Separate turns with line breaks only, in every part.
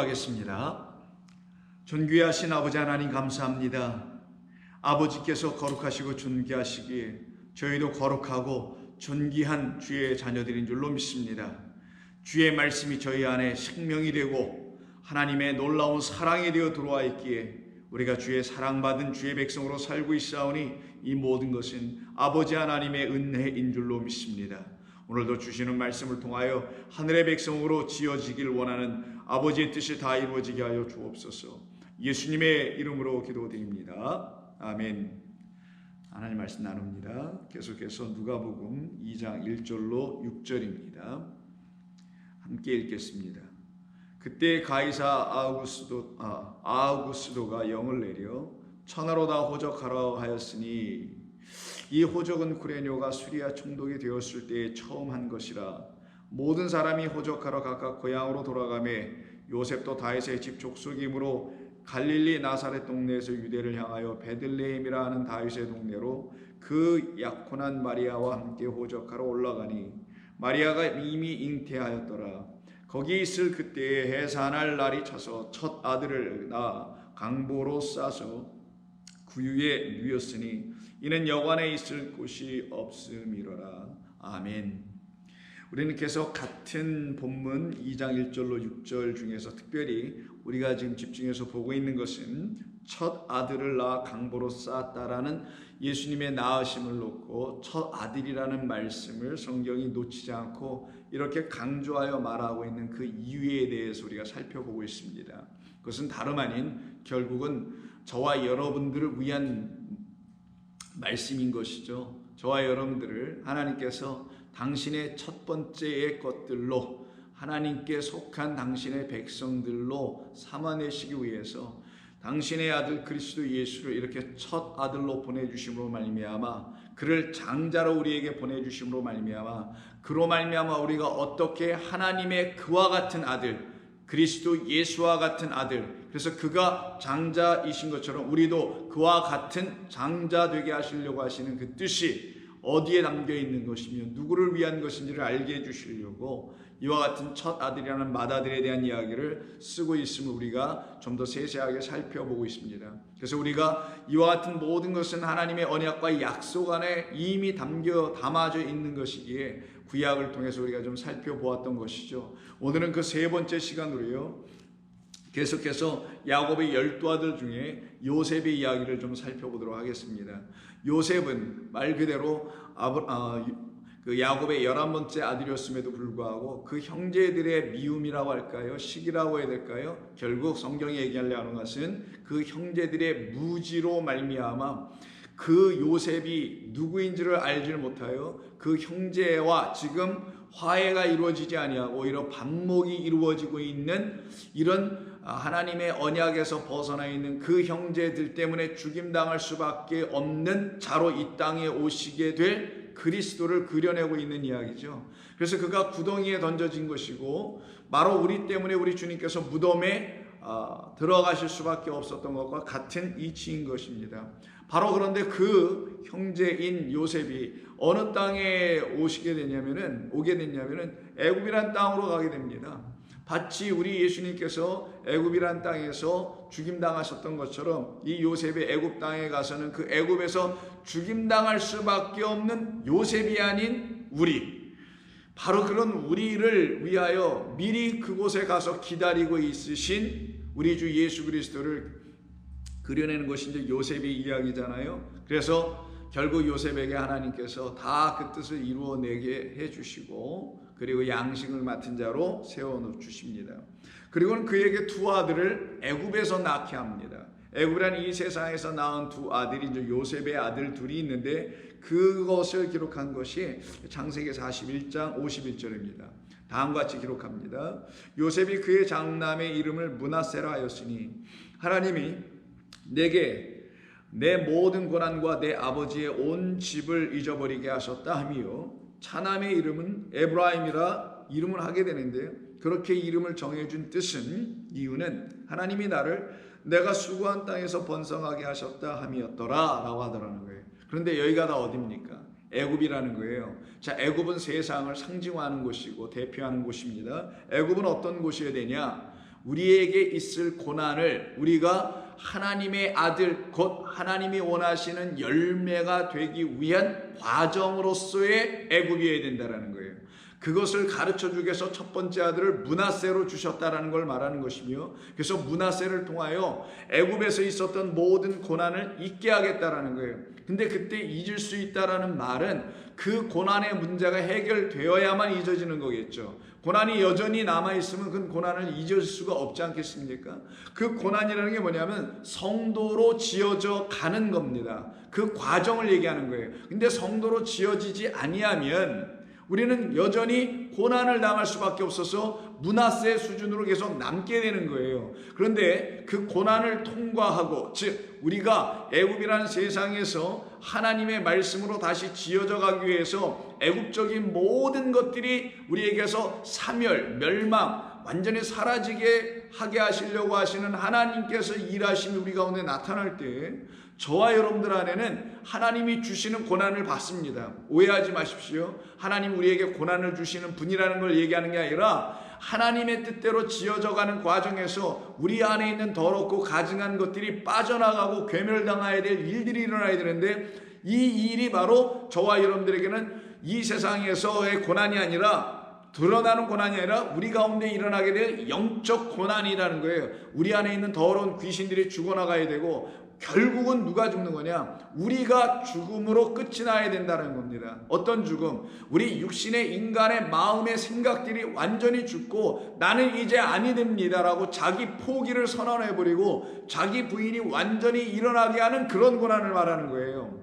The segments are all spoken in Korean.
기도하겠습니다. 존귀하신 아버지 하나님 감사합니다. 아버지께서 거룩하시고 존귀하시기에 저희도 거룩하고 존귀한 주의 자녀들인 줄로 믿습니다. 주의 말씀이 저희 안에 생명이 되고 하나님의 놀라운 사랑이 되어 들어와 있기에 우리가 주의 사랑받은 주의 백성으로 살고 있사오니 이 모든 것은 아버지 하나님의 은혜인 줄로 믿습니다. 오늘도 주시는 말씀을 통하여 하늘의 백성으로 지어지길 원하는 아버지의 뜻이 다 이루어지게 하여 주옵소서. 예수님의 이름으로 기도드립니다. 아멘. 하나님 말씀 나눕니다. 계속해서 누가복음 2장 1절로 6절입니다. 함께 읽겠습니다. 그때 가이사 아우구스도가 영을 내려 천하로 다 호적하라 하였으니 이 호적은 구레뇨가 수리아 총독이 되었을 때에 처음 한 것이라. 모든 사람이 호적하러 각각 고향으로 돌아가매 요셉도 다윗의 집 족속이므로 갈릴리 나사렛 동네에서 유대를 향하여 베들레헴이라 하는 다윗의 동네로 그 약혼한 마리아와 함께 호적하러 올라가니 마리아가 이미 잉태하였더라. 거기 있을 그때에 해산할 날이 차서 첫 아들을 낳아 강보로 싸서 구유에 누였으니 이는 여관에 있을 곳이 없음이로라. 아멘. 우리는 계속 같은 본문 2장 1절로 6절 중에서 특별히 우리가 지금 집중해서 보고 있는 것은 첫 아들을 낳아 강보로 쌓았다라는 예수님의 낳으심을 놓고 첫 아들이라는 말씀을 성경이 놓치지 않고 이렇게 강조하여 말하고 있는 그 이유에 대해서 우리가 살펴보고 있습니다. 그것은 다름 아닌 결국은 저와 여러분들을 위한 말씀인 것이죠. 저와 여러분들을 하나님께서 당신의 첫 번째의 것들로 하나님께 속한 당신의 백성들로 삼아내시기 위해서 당신의 아들 그리스도 예수를 이렇게 첫 아들로 보내주심으로 말미암아 그를 장자로 우리에게 보내주심으로 말미암아 그로 말미암아 우리가 어떻게 하나님의 그와 같은 아들 그리스도 예수와 같은 아들, 그래서 그가 장자이신 것처럼 우리도 그와 같은 장자 되게 하시려고 하시는 그 뜻이 어디에 담겨 있는 것이며 누구를 위한 것인지를 알게 해주시려고 이와 같은 첫 아들이라는 맏아들에 대한 이야기를 쓰고 있음을 우리가 좀 더 세세하게 살펴보고 있습니다. 그래서 우리가 이와 같은 모든 것은 하나님의 언약과 약속 안에 이미 담아져 있는 것이기에 구약을 통해서 우리가 좀 살펴보았던 것이죠. 오늘은 그 세 번째 시간으로요. 계속해서 야곱의 12아들 중에 요셉의 이야기를 좀 살펴보도록 하겠습니다. 요셉은 말 그대로 그 야곱의 11번째 아들이었음에도 불구하고 그 형제들의 미움이라고 할까요? 시기라고 해야 될까요? 결국 성경이 얘기하려 하는 것은 그 형제들의 무지로 말미암아 그 요셉이 누구인지를 알지를 못하여 그 형제와 지금 화해가 이루어지지 아니하고 오히려 반목이 이루어지고 있는 이런 하나님의 언약에서 벗어나 있는 그 형제들 때문에 죽임당할 수밖에 없는 자로 이 땅에 오시게 될 그리스도를 그려내고 있는 이야기죠. 그래서 그가 구덩이에 던져진 것이고 바로 우리 때문에 우리 주님께서 무덤에 들어가실 수밖에 없었던 것과 같은 이치인 것입니다. 바로 그런데 그 형제인 요셉이 어느 땅에 오게 됐냐면은 애굽이란 땅으로 가게 됩니다. 마치 우리 예수님께서 애굽이란 땅에서 죽임당하셨던 것처럼 이 요셉의 애굽 땅에 가서는 그 애굽에서 죽임당할 수밖에 없는 요셉이 아닌 우리, 바로 그런 우리를 위하여 미리 그곳에 가서 기다리고 있으신 우리 주 예수 그리스도를 그려내는 것이 이제 요셉의 이야기잖아요. 그래서 결국 요셉에게 하나님께서 다 그 뜻을 이루어내게 해주시고 그리고 양식을 맡은 자로 세워주십니다. 그리고는 그에게 두 아들을 애굽에서 낳게 합니다. 애굽이란 이 세상에서 낳은 두 아들이 이제 요셉의 아들 둘이 있는데 그것을 기록한 것이 창세기 41장 51절입니다. 다음과 같이 기록합니다. 요셉이 그의 장남의 이름을 므낫세라 하였으니 하나님이 내게 내 모든 고난과 내 아버지의 온 집을 잊어버리게 하셨다 하며 차남의 이름은 에브라임이라 이름을 하게 되는데 그렇게 이름을 정해준 뜻은 이유는 하나님이 나를 내가 수고한 땅에서 번성하게 하셨다 함이었더라 라고 하더라는 거예요. 그런데 여기가 다 어디입니까? 애굽이라는 거예요. 자, 애굽은 세상을 상징화하는 곳이고 대표하는 곳입니다. 애굽은 어떤 곳이어야 되냐? 우리에게 있을 고난을 우리가 하나님의 아들 곧 하나님이 원하시는 열매가 되기 위한 과정으로서의 애굽이어야 된다는 거예요. 그것을 가르쳐주기 위해서 첫 번째 아들을 므낫세로 주셨다는 걸 말하는 것이며, 그래서 므낫세를 통하여 애굽에서 있었던 모든 고난을 잊게 하겠다라는 거예요. 근데 그때 잊을 수 있다라는 말은 그 고난의 문제가 해결되어야만 잊어지는 거겠죠. 고난이 여전히 남아있으면 그 고난을 잊을 수가 없지 않겠습니까? 그 고난이라는 게 뭐냐면 성도로 지어져 가는 겁니다. 그 과정을 얘기하는 거예요. 근데 성도로 지어지지 아니하면 우리는 여전히 고난을 당할 수밖에 없어서 므낫세 수준으로 계속 남게 되는 거예요. 그런데 그 고난을 통과하고, 즉 우리가 애굽이라는 세상에서 하나님의 말씀으로 다시 지어져 가기 위해서 애굽적인 모든 것들이 우리에게서 사멸, 멸망, 완전히 사라지게 하게 하시려고 하시는 하나님께서 일하심이 우리 가운데 나타날 때 저와 여러분들 안에는 하나님이 주시는 고난을 받습니다. 오해하지 마십시오. 하나님 우리에게 고난을 주시는 분이라는 걸 얘기하는 게 아니라 하나님의 뜻대로 지어져가는 과정에서 우리 안에 있는 더럽고 가증한 것들이 빠져나가고 괴멸당해야 될 일들이 일어나야 되는데, 이 일이 바로 저와 여러분들에게는 이 세상에서의 고난이 아니라, 드러나는 고난이 아니라 우리 가운데 일어나게 될 영적 고난이라는 거예요. 우리 안에 있는 더러운 귀신들이 죽어나가야 되고, 결국은 누가 죽는 거냐? 우리가 죽음으로 끝이 나야 된다는 겁니다. 어떤 죽음? 우리 육신의 인간의 마음의 생각들이 완전히 죽고 나는 이제 아니 됩니다라고 자기 포기를 선언해버리고 자기 부인이 완전히 일어나게 하는 그런 고난을 말하는 거예요.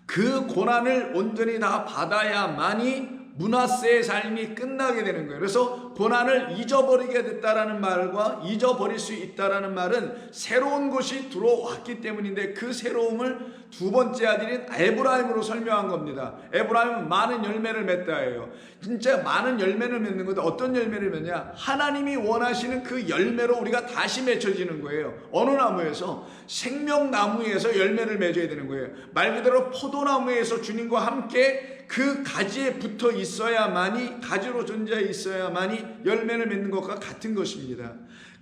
그 고난을 온전히 다 받아야만이 므낫세의 삶이 끝나게 되는 거예요. 그래서 고난을 잊어버리게 됐다라는 말과 잊어버릴 수 있다라는 말은 새로운 것이 들어왔기 때문인데, 그 새로움을 두 번째 아들인 에브라임으로 설명한 겁니다. 에브라임은 많은 열매를 맺다예요. 진짜 많은 열매를 맺는 건데 어떤 열매를 맺냐? 하나님이 원하시는 그 열매로 우리가 다시 맺혀지는 거예요. 어느 나무에서? 생명나무에서 열매를 맺어야 되는 거예요. 말 그대로 포도나무에서 주님과 함께 그 가지에 붙어 있어야만이, 가지로 존재해 있어야만이 열매를 맺는 것과 같은 것입니다.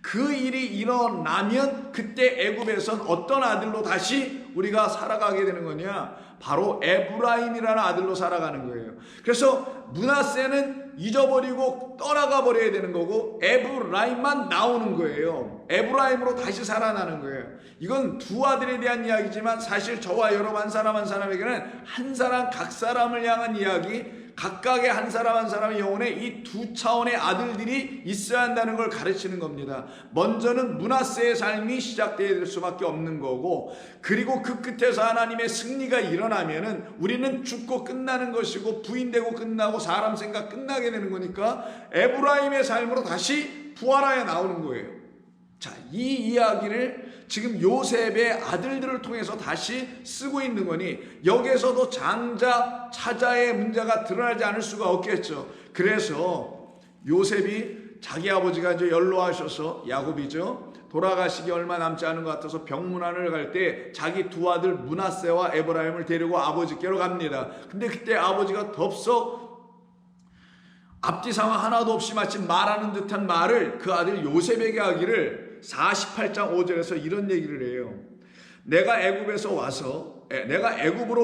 그 일이 일어나면 그때 애굽에선 어떤 아들로 다시 우리가 살아가게 되는 거냐? 바로 에브라임이라는 아들로 살아가는 거예요. 그래서 므낫세는 잊어버리고 떠나가 버려야 되는 거고 에브라임만 나오는 거예요. 에브라임으로 다시 살아나는 거예요. 이건 두 아들에 대한 이야기지만 사실 저와 여러분 한 사람 한 사람에게는 한 사람 각 사람을 향한 이야기, 각각의 한 사람 한 사람의 영혼에 이 두 차원의 아들들이 있어야 한다는 걸 가르치는 겁니다. 먼저는 므낫세의 삶이 시작되어야 될 수밖에 없는 거고, 그리고 그 끝에서 하나님의 승리가 일어나면은 우리는 죽고 끝나는 것이고 부인되고 끝나고 사람 생각 끝나게 되는 거니까 에브라임의 삶으로 다시 부활하여 나오는 거예요. 자, 이 이야기를 지금 요셉의 아들들을 통해서 다시 쓰고 있는 거니 여기에서도 장자, 차자의 문제가 드러나지 않을 수가 없겠죠. 그래서 요셉이 자기 아버지가 이제 연로하셔서, 야곱이죠, 돌아가시기 얼마 남지 않은 것 같아서 병문안을 갈 때 자기 두 아들 므낫세와 에브라임을 데리고 아버지께로 갑니다. 근데 그때 아버지가 덥석 앞뒤 상황 하나도 없이 마치 말하는 듯한 말을 그 아들 요셉에게 하기를 48장 5절에서 이런 얘기를 해요. 내가 애굽으로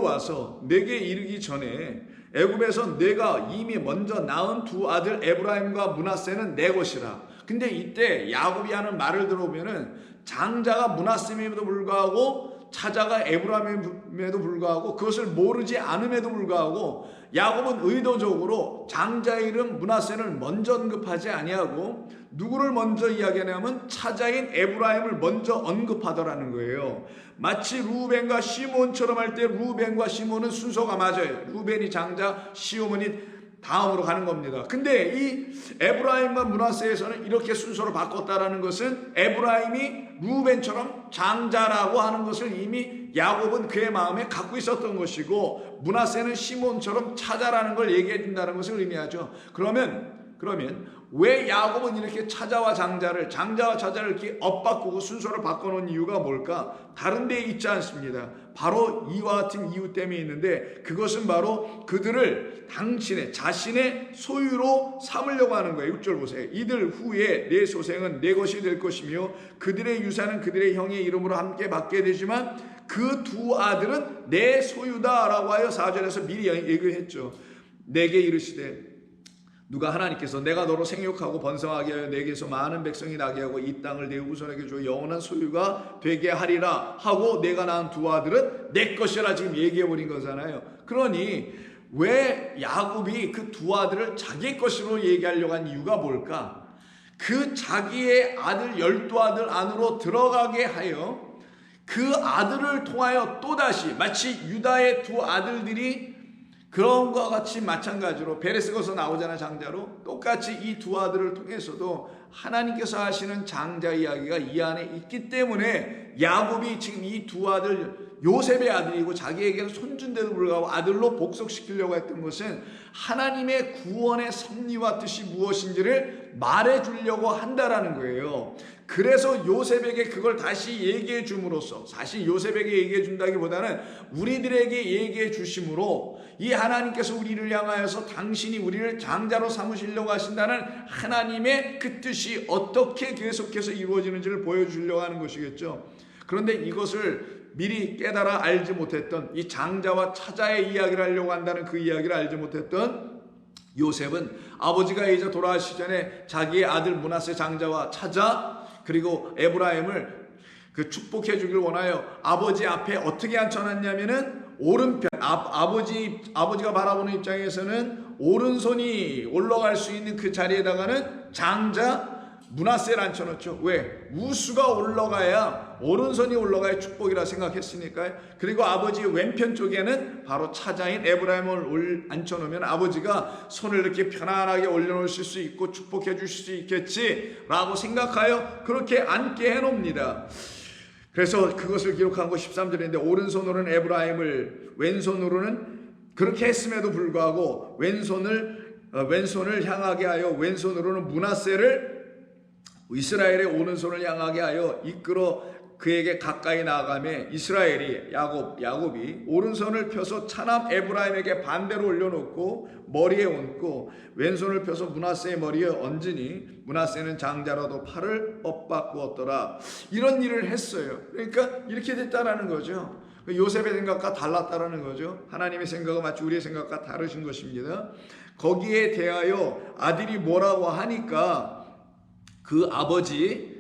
와서 내게 이르기 전에 애굽에서 내가 이미 먼저 낳은 두 아들 에브라임과 므낫세는 내 것이라. 근데 이때 야곱이 하는 말을 들어보면은 장자가 므낫세임에도 불구하고 차자가 에브라임에도 불구하고 그것을 모르지 않음에도 불구하고 야곱은 의도적으로 장자의 이름 므낫세를 먼저 언급하지 아니하고 누구를 먼저 이야기하냐면 차자인 에브라임을 먼저 언급하더라는 거예요. 마치 루벤과 시몬처럼 할 때 루벤과 시몬은 순서가 맞아요. 루벤이 장자, 시몬이 다음으로 가는 겁니다. 근데 이 에브라임과 므낫세에서는 이렇게 순서를 바꿨다라는 것은 에브라임이 루벤처럼 장자라고 하는 것을 이미 야곱은 그의 마음에 갖고 있었던 것이고 므낫세는 시몬처럼 차자라는 걸 얘기해 준다는 것을 의미하죠. 그러면 왜 야곱은 이렇게 차자와 차자를 이렇게 엇바꾸고 순서를 바꿔놓은 이유가 뭘까? 다른 데에 있지 않습니다. 바로 이와 같은 이유 때문에 있는데, 그것은 바로 그들을 자신의 소유로 삼으려고 하는 거예요. 6절 보세요. 이들 후에 내 소생은 내 것이 될 것이며 그들의 유산은 그들의 형의 이름으로 함께 받게 되지만 그 두 아들은 내 소유다라고 하여 4절에서 미리 얘기했죠. 내게 이르시되 누가 하나님께서 내가 너로 생육하고 번성하게 하여 내게서 많은 백성이 나게 하고 이 땅을 내 후손에게 주어 영원한 소유가 되게 하리라 하고 내가 낳은 두 아들은 내 것이라 지금 얘기해 버린 거잖아요. 그러니 왜 야곱이 그 두 아들을 자기 것으로 얘기하려고 한 이유가 뭘까? 그 자기의 아들 12아들 안으로 들어가게 하여 그 아들을 통하여 또다시 마치 유다의 두 아들들이 그런 것과 같이 마찬가지로 베레스에서 나오잖아, 장자로. 똑같이 이 두 아들을 통해서도 하나님께서 하시는 장자 이야기가 이 안에 있기 때문에 야곱이 지금 이 두 아들, 요셉의 아들이고 자기에게는 손준데도 불구하고 아들로 복속시키려고 했던 것은 하나님의 구원의 섭리와 뜻이 무엇인지를 말해주려고 한다라는 거예요. 그래서 요셉에게 그걸 다시 얘기해 줌으로써, 사실 요셉에게 얘기해 준다기보다는 우리들에게 얘기해 주심으로 이 하나님께서 우리를 향하여서 당신이 우리를 장자로 삼으시려고 하신다는 하나님의 그 뜻이 어떻게 계속해서 이루어지는지를 보여주려고 하는 것이겠죠. 그런데 이것을 미리 깨달아 알지 못했던, 이 장자와 차자의 이야기를 하려고 한다는 그 이야기를 알지 못했던 요셉은 아버지가 이제 돌아가시기 전에 자기의 아들 므낫세 장자와 차자 그리고 에브라임을 그 축복해 주길 원하여 아버지 앞에 어떻게 앉혀놨냐면은 오른편, 아버지가 바라보는 입장에서는 오른손이 올라갈 수 있는 그 자리에다가는 장자 므낫세를 앉혀놓죠. 왜? 우수가 올라가야, 오른손이 올라가야 축복이라 생각했으니까요. 그리고 아버지의 왼편 쪽에는 바로 차자인 에브라임을 앉혀놓으면 아버지가 손을 이렇게 편안하게 올려놓으실 수 있고 축복해 주실 수 있겠지라고 생각하여 그렇게 앉게 해놓습니다. 그래서 그것을 기록한 거 13절인데 오른손으로는 에브라임을, 왼손으로는 그렇게 했음에도 불구하고 왼손을 향하게 하여 왼손으로는 므낫세를, 이스라엘의 오른손을 향하게 하여 이끌어 그에게 가까이 나아가며 이스라엘이 야곱이 오른손을 펴서 차남 에브라임에게 반대로 올려놓고 머리에 얹고 왼손을 펴서 므낫세의 머리에 얹으니 므낫세는 장자라도 팔을 엇바꾸었더라. 이런 일을 했어요. 그러니까 이렇게 됐다라는 거죠. 요셉의 생각과 달랐다라는 거죠. 하나님의 생각은 마치 우리의 생각과 다르신 것입니다. 거기에 대하여 아들이 뭐라고 하니까 그 아버지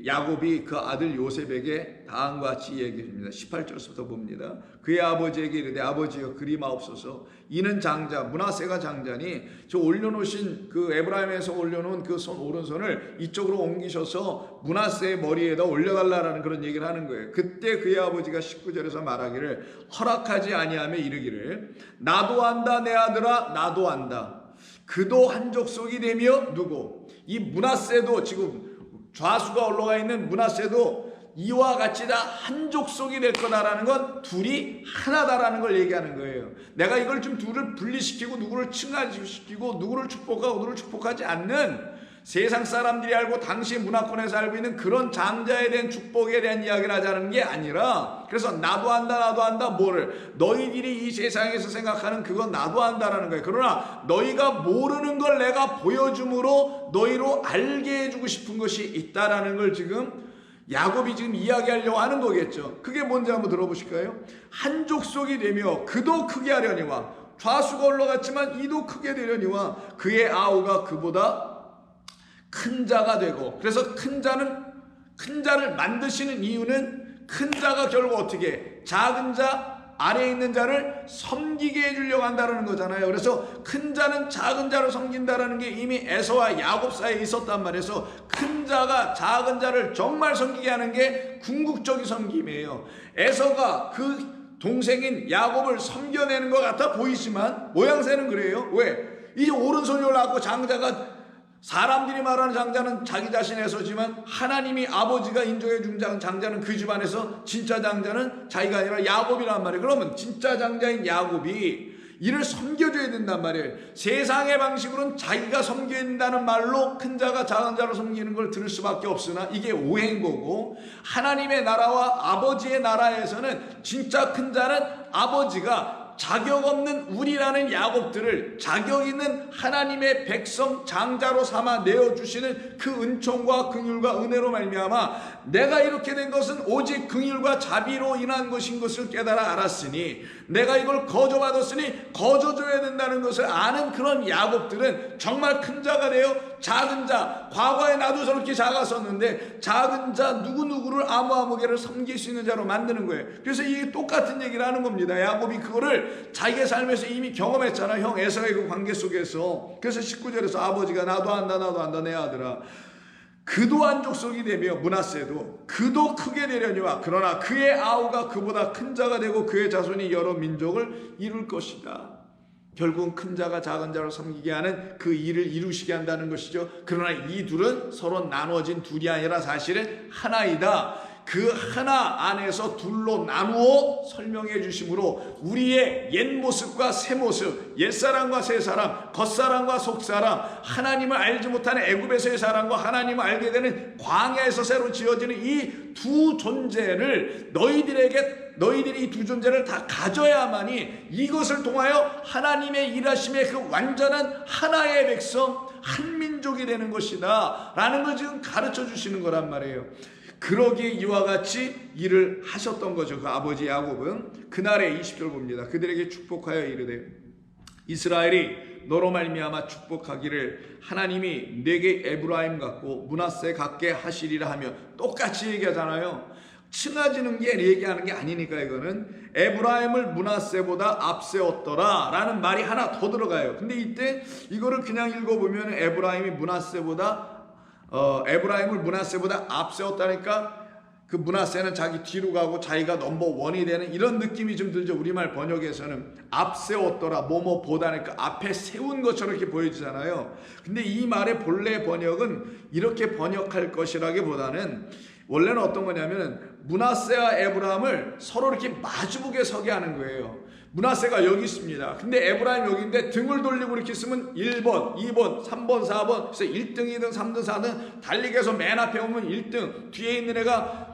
야곱이 그 아들 요셉에게 다음과 같이 얘기해 줍니다. 18절부터 봅니다. 그의 아버지에게 이르되 아버지여 그리마옵소서. 이는 장자, 므낫세가 장자니 저 올려놓으신 그 에브라임에서 올려놓은 그 오른손을 이쪽으로 옮기셔서 므낫세의 머리에다 올려달라는 그런 얘기를 하는 거예요. 그때 그의 아버지가 19절에서 말하기를 허락하지 아니하며 이르기를 나도 안다 내 아들아 나도 안다. 그도 한 족속이 되며 누구? 이 므낫세도 지금 좌수가 올라가 있는 므낫세도 이와 같이 다 한 족속이 될 거다라는 건 둘이 하나다라는 걸 얘기하는 거예요. 내가 이걸 좀 둘을 분리시키고 누구를 층간시키고 누구를 축복하고 누구를 축복하지 않는 세상 사람들이 알고 당시 문화권에서 알고 있는 그런 장자에 대한 축복에 대한 이야기를 하자는 게 아니라, 그래서 나도 안다 뭐를 너희들이 이 세상에서 생각하는 그건 나도 안다라는 거예요. 그러나 너희가 모르는 걸 내가 보여줌으로 너희로 알게 해주고 싶은 것이 있다라는 걸 지금 야곱이 지금 이야기하려고 하는 거겠죠. 그게 뭔지 한번 들어보실까요? 한 족속이 되며 그도 크게 하려니와, 좌수가 올라갔지만 이도 크게 되려니와 그의 아우가 그보다 큰 자가 되고, 그래서 큰 자를 만드시는 이유는 큰 자가 결국 어떻게 작은 자 아래에 있는 자를 섬기게 해주려고 한다는 거잖아요. 그래서 큰 자는 작은 자를 섬긴다는 게 이미 에서와 야곱 사이에 있었단 말이에요. 큰 자가 작은 자를 정말 섬기게 하는 게 궁극적인 섬김이에요. 에서가 그 동생인 야곱을 섬겨내는 것 같아 보이지만 모양새는 그래요. 왜? 이제 오른손이 올라가고 장자가, 사람들이 말하는 장자는 자기 자신에서지만 하나님이 아버지가 인정해 준 장자는 그 집안에서 진짜 장자는 자기가 아니라 야곱이란 말이에요. 그러면 진짜 장자인 야곱이 이를 섬겨줘야 된단 말이에요. 세상의 방식으로는 자기가 섬겨야 된다는 말로 큰 자가 작은 자로 섬기는 걸 들을 수밖에 없으나 이게 오해인 거고, 하나님의 나라와 아버지의 나라에서는 진짜 큰 자는 아버지가 자격 없는 우리라는 야곱들을 자격 있는 하나님의 백성 장자로 삼아 내어주시는 그 은총과 긍휼과 은혜로 말미암아 내가 이렇게 된 것은 오직 긍휼과 자비로 인한 것인 것을 깨달아 알았으니, 내가 이걸 거저받았으니 거저줘야 된다는 것을 아는 그런 야곱들은 정말 큰 자가 되어 작은 자, 과거에 나도 저렇게 작았었는데 작은 자 누구누구를 아무개를 섬길 수 있는 자로 만드는 거예요. 그래서 이게 똑같은 얘기를 하는 겁니다. 야곱이 그거를 자기의 삶에서 이미 경험했잖아, 형 에사의 그 관계 속에서. 그래서 19절에서 아버지가 나도 안다 내 아들아, 그도 한 족속이 되며 므낫세도 그도 크게 되려니와 그러나 그의 아우가 그보다 큰 자가 되고 그의 자손이 여러 민족을 이룰 것이다. 결국은 큰 자가 작은 자로 섬기게 하는 그 일을 이루시게 한다는 것이죠. 그러나 이 둘은 서로 나눠진 둘이 아니라 사실은 하나이다. 그 하나 안에서 둘로 나누어 설명해 주심으로 우리의 옛 모습과 새 모습, 옛사람과 새사람, 겉사람과 속사람, 하나님을 알지 못하는 애굽에서의 사람과 하나님을 알게 되는 광야에서 새로 지어지는 이 두 존재를 너희들이 이 두 존재를 다 가져야만이 이것을 통하여 하나님의 일하심의 그 완전한 하나의 백성, 한 민족이 되는 것이다 라는 걸 지금 가르쳐 주시는 거란 말이에요. 그러기에 이와 같이 일을 하셨던 거죠. 그 아버지 야곱은 그날의 20절 봅니다. 그들에게 축복하여 이르되 이스라엘이 너로 말미암아 축복하기를 하나님이 내게 에브라임 같고 므낫세 같게 하시리라 하며, 똑같이 얘기하잖아요. 친해지는 게 얘기하는 게 아니니까 이거는 에브라임을 므낫세보다 앞세웠더라 라는 말이 하나 더 들어가요. 근데 이때 이거를 그냥 읽어보면 에브라임을 므낫세보다 앞세웠다니까 그 므낫세는 자기 뒤로 가고 자기가 넘버원이 되는 이런 느낌이 좀 들죠. 우리말 번역에서는 앞세웠더라 뭐뭐보다니까 앞에 세운 것처럼 이렇게 보여지잖아요. 근데 이 말의 본래 번역은 이렇게 번역할 것이라기보다는 원래는 어떤 거냐면 므낫세와 에브라임을 서로 이렇게 마주보게 서게 하는 거예요. 므낫세가 여기 있습니다. 근데 에브라임 여기인데 등을 돌리고 이렇게 있으면 1번, 2번, 3번, 4번, 그래서 1등, 2등, 3등, 4등 달리기에서 맨 앞에 오면 1등, 뒤에 있는 애가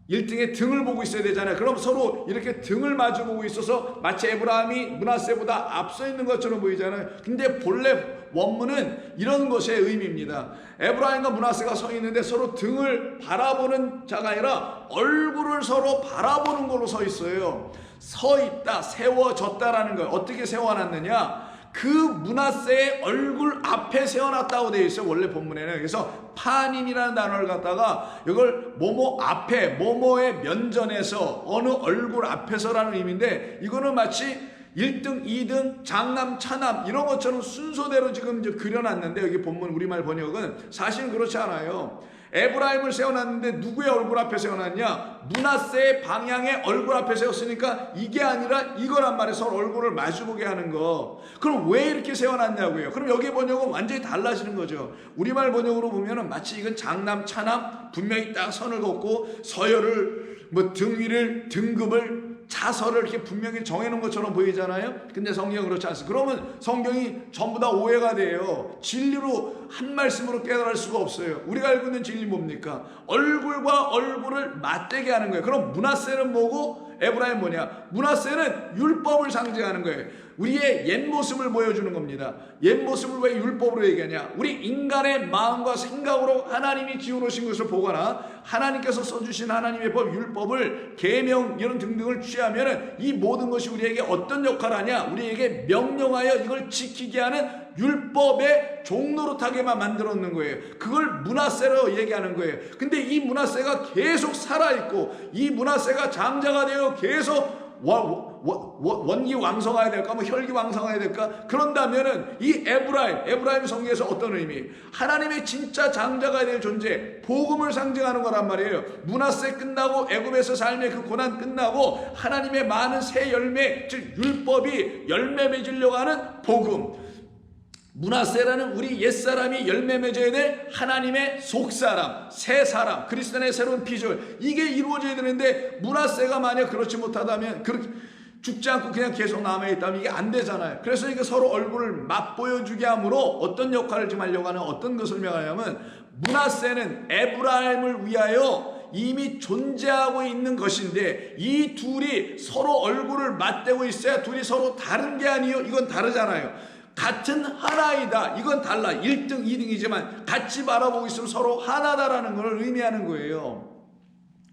1등의 등을 보고 있어야 되잖아요. 그럼 서로 이렇게 등을 마주 보고 있어서 마치 에브라임이 므낫세보다 앞서 있는 것처럼 보이잖아요. 근데 본래 원문은 이런 것의 의미입니다. 에브라임과 므낫세가 서 있는데 서로 등을 바라보는 자가 아니라 얼굴을 서로 바라보는 걸로 서 있어요. 서 있다, 세워졌다라는 거예요. 어떻게 세워놨느냐? 그 므낫세의 얼굴 앞에 세워놨다고 되어 있어요. 원래 본문에는. 그래서 파님이라는 단어를 갖다가 이걸 뭐뭐 앞에, 뭐뭐의 면전에서, 어느 얼굴 앞에서라는 의미인데, 이거는 마치 1등, 2등, 장남, 차남 이런 것처럼 순서대로 지금 이제 그려놨는데, 여기 본문 우리말 번역은 사실은 그렇지 않아요. 에브라임을 세워놨는데 누구의 얼굴 앞에 세워놨냐? 므낫세의 방향의 얼굴 앞에 세웠으니까 이게 아니라 이거란 말이에요. 서로 얼굴을 마주보게 하는 거. 그럼 왜 이렇게 세워놨냐고요? 그럼 여기 번역은 완전히 달라지는 거죠. 우리말 번역으로 보면은 마치 이건 장남, 차남 분명히 딱 선을 긋고 서열을 등 위를 등급을 차서를 이렇게 분명히 정해놓은 것처럼 보이잖아요. 근데 성경은 그렇지 않습니다. 그러면 성경이 전부 다 오해가 돼요. 진리로 한 말씀으로 깨달을 수가 없어요. 우리가 알고 있는 진리 뭡니까? 얼굴과 얼굴을 맞대게 하는 거예요. 그럼 므낫세는 뭐고 에브라임 뭐냐? 므낫세는 율법을 상징하는 거예요. 우리의 옛 모습을 보여주는 겁니다. 옛 모습을 왜 율법으로 얘기하냐? 우리 인간의 마음과 생각으로 하나님이 지어놓으신 것을 보거나 하나님께서 써주신 하나님의 법, 율법을 계명 이런 등등을 취하면 이 모든 것이 우리에게 어떤 역할을 하냐? 우리에게 명령하여 이걸 지키게 하는 율법의 종노릇하게만 만들었는 거예요. 그걸 므낫세로 얘기하는 거예요. 근데 이 므낫세가 계속 살아있고 이 므낫세가 장자가 되어 계속 원기왕성해야 될까? 뭐 혈기왕성해야 될까? 그런다면은 이 에브라임 성경에서 어떤 의미? 하나님의 진짜 장자가 될 존재, 복음을 상징하는 거란 말이에요. 므낫세 끝나고 애굽에서 삶의 그 고난 끝나고 하나님의 많은 새 열매, 즉 율법이 열매 맺으려고 하는 복음. 므낫세라는 우리 옛사람이 열매 맺어야 될 하나님의 속사람, 새사람, 그리스도의 새로운 피조물, 이게 이루어져야 되는데 므낫세가 만약 그렇지 못하다면, 그렇게 죽지 않고 그냥 계속 남아있다면 이게 안 되잖아요. 그래서 이게 서로 얼굴을 맛보여주게 함으로 어떤 역할을 좀 하려고 하는, 어떤 것을 설명하냐면, 므낫세는 에브라임을 위하여 이미 존재하고 있는 것인데, 이 둘이 서로 얼굴을 맞대고 있어야 둘이 서로 다른 게 아니에요. 이건 다르잖아요. 같은 하나이다. 이건 달라. 1등, 2등이지만 같이 바라보고 있으면 서로 하나다라는 걸 의미하는 거예요.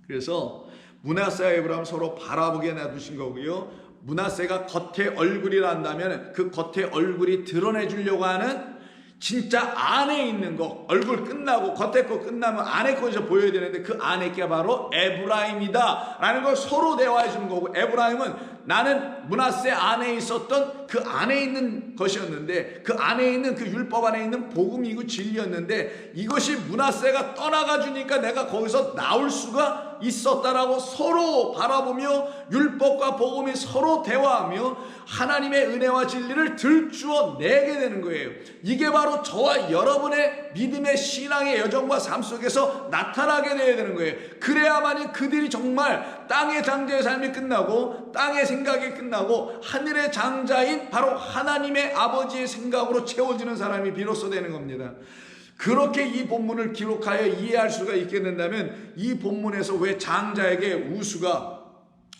그래서 므낫세와 에브라임을 서로 바라보게 놔두신 거고요. 므낫세가 겉에 얼굴이라 한다면 그 겉에 얼굴이 드러내 주려고 하는 진짜 안에 있는 거, 얼굴 끝나고 겉에 거 끝나면 안에 거 이제 보여야 되는데 그 안에 게 바로 에브라임이다 라는 걸 서로 대화해 주는 거고, 에브라임은 나는 므낫세 안에 있었던 그 안에 있는 것이었는데, 그 안에 있는 그 율법 안에 있는 복음이고 진리였는데, 이것이 므낫세가 떠나가 주니까 내가 거기서 나올 수가 있었다라고 서로 바라보며 율법과 복음이 서로 대화하며 하나님의 은혜와 진리를 들추어 내게 되는 거예요. 이게 바로 저와 여러분의 믿음의 신앙의 여정과 삶 속에서 나타나게 되어야 되는 거예요. 그래야만이 그들이 정말 땅의 장자의 삶이 끝나고 땅의 생각이 끝나고 하늘의 장자인 바로 하나님의 아버지의 생각으로 채워지는 사람이 비로소 되는 겁니다. 그렇게 이 본문을 기록하여 이해할 수가 있게 된다면, 이 본문에서 왜 장자에게 우수가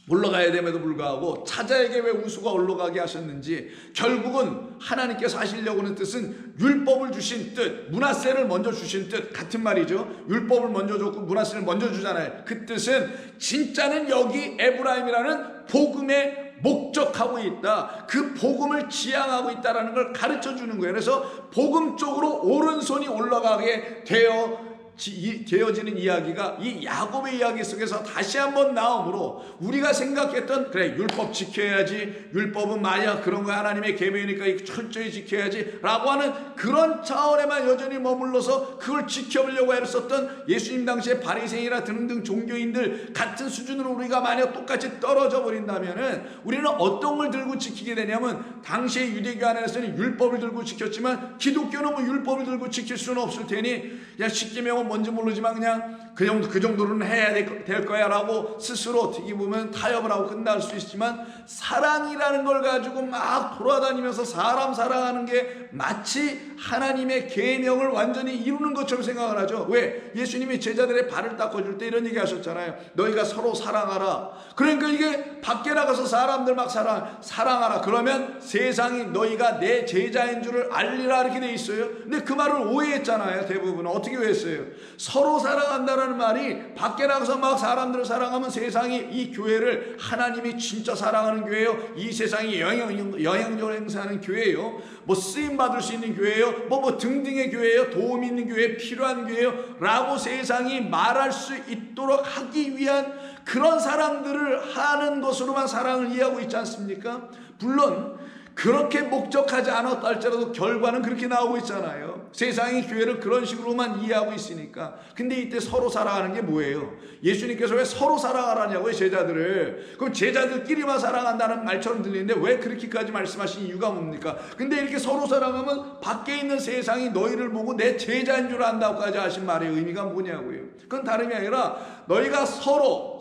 올라가야 됨에도 불구하고 차자에게 왜 우수가 올라가게 하셨는지, 결국은 하나님께서 하시려고 하는 뜻은 율법을 주신 뜻, 므낫세를 먼저 주신 뜻 같은 말이죠. 율법을 먼저 줬고 므낫세를 먼저 주잖아요. 그 뜻은 진짜는 여기 에브라임이라는 복음에 목적하고 있다, 그 복음을 지향하고 있다라는 걸 가르쳐 주는 거예요. 그래서 복음 쪽으로 오른손이 올라가게 되어지는 이야기가 이 야곱의 이야기 속에서 다시 한번 나오므로, 우리가 생각했던 그래 율법 지켜야지, 율법은 만약 그런 거 하나님의 계명이니까 철저히 지켜야지 라고 하는 그런 차원에만 여전히 머물러서 그걸 지켜보려고 애썼던 예수님 당시의 바리새인이나 등등 종교인들 같은 수준으로 우리가 만약 똑같이 떨어져 버린다면은 우리는 어떤 걸 들고 지키게 되냐면, 당시의 유대교 안에서는 율법을 들고 지켰지만 기독교는 뭐 율법을 들고 지킬 수는 없을 테니 야 십계명은 뭔지 모르지만 그냥 그 정도로는 해야 될 거야 라고 스스로 어떻게 보면 타협을 하고 끝날 수 있지만, 사랑이라는 걸 가지고 막 돌아다니면서 사람 사랑하는 게 마치 하나님의 계명을 완전히 이루는 것처럼 생각을 하죠. 왜? 예수님이 제자들의 발을 닦아줄 때 이런 얘기 하셨잖아요. 너희가 서로 사랑하라. 그러니까 이게 밖에 나가서 사람들 막 사랑하라 그러면 세상이 너희가 내 제자인 줄을 알리라 이렇게 돼 있어요. 근데 그 말을 오해했잖아요. 대부분은 어떻게 오해했어요? 서로 사랑한다라는 말이 밖에 나가서 막 사람들을 사랑하면 세상이 이 교회를 하나님이 진짜 사랑하는 교회요, 이 세상이 영향력을 행사하는 교회요, 뭐 쓰임 받을 수 있는 교회요, 뭐 등등의 교회요, 도움 있는 교회, 필요한 교회요 라고 세상이 말할 수 있도록 하기 위한 그런 사랑들을 하는 것으로만 사랑을 이해하고 있지 않습니까? 물론 그렇게 목적하지 않았다 할지라도 결과는 그렇게 나오고 있잖아요. 세상이 교회를 그런 식으로만 이해하고 있으니까. 근데 이때 서로 사랑하는 게 뭐예요? 예수님께서 왜 서로 사랑하라냐고요, 제자들을. 그럼 제자들끼리만 사랑한다는 말처럼 들리는데 왜 그렇게까지 말씀하신 이유가 뭡니까? 근데 이렇게 서로 사랑하면 밖에 있는 세상이 너희를 보고 내 제자인 줄 안다고까지 하신 말의 의미가 뭐냐고요. 그건 다름이 아니라 너희가 서로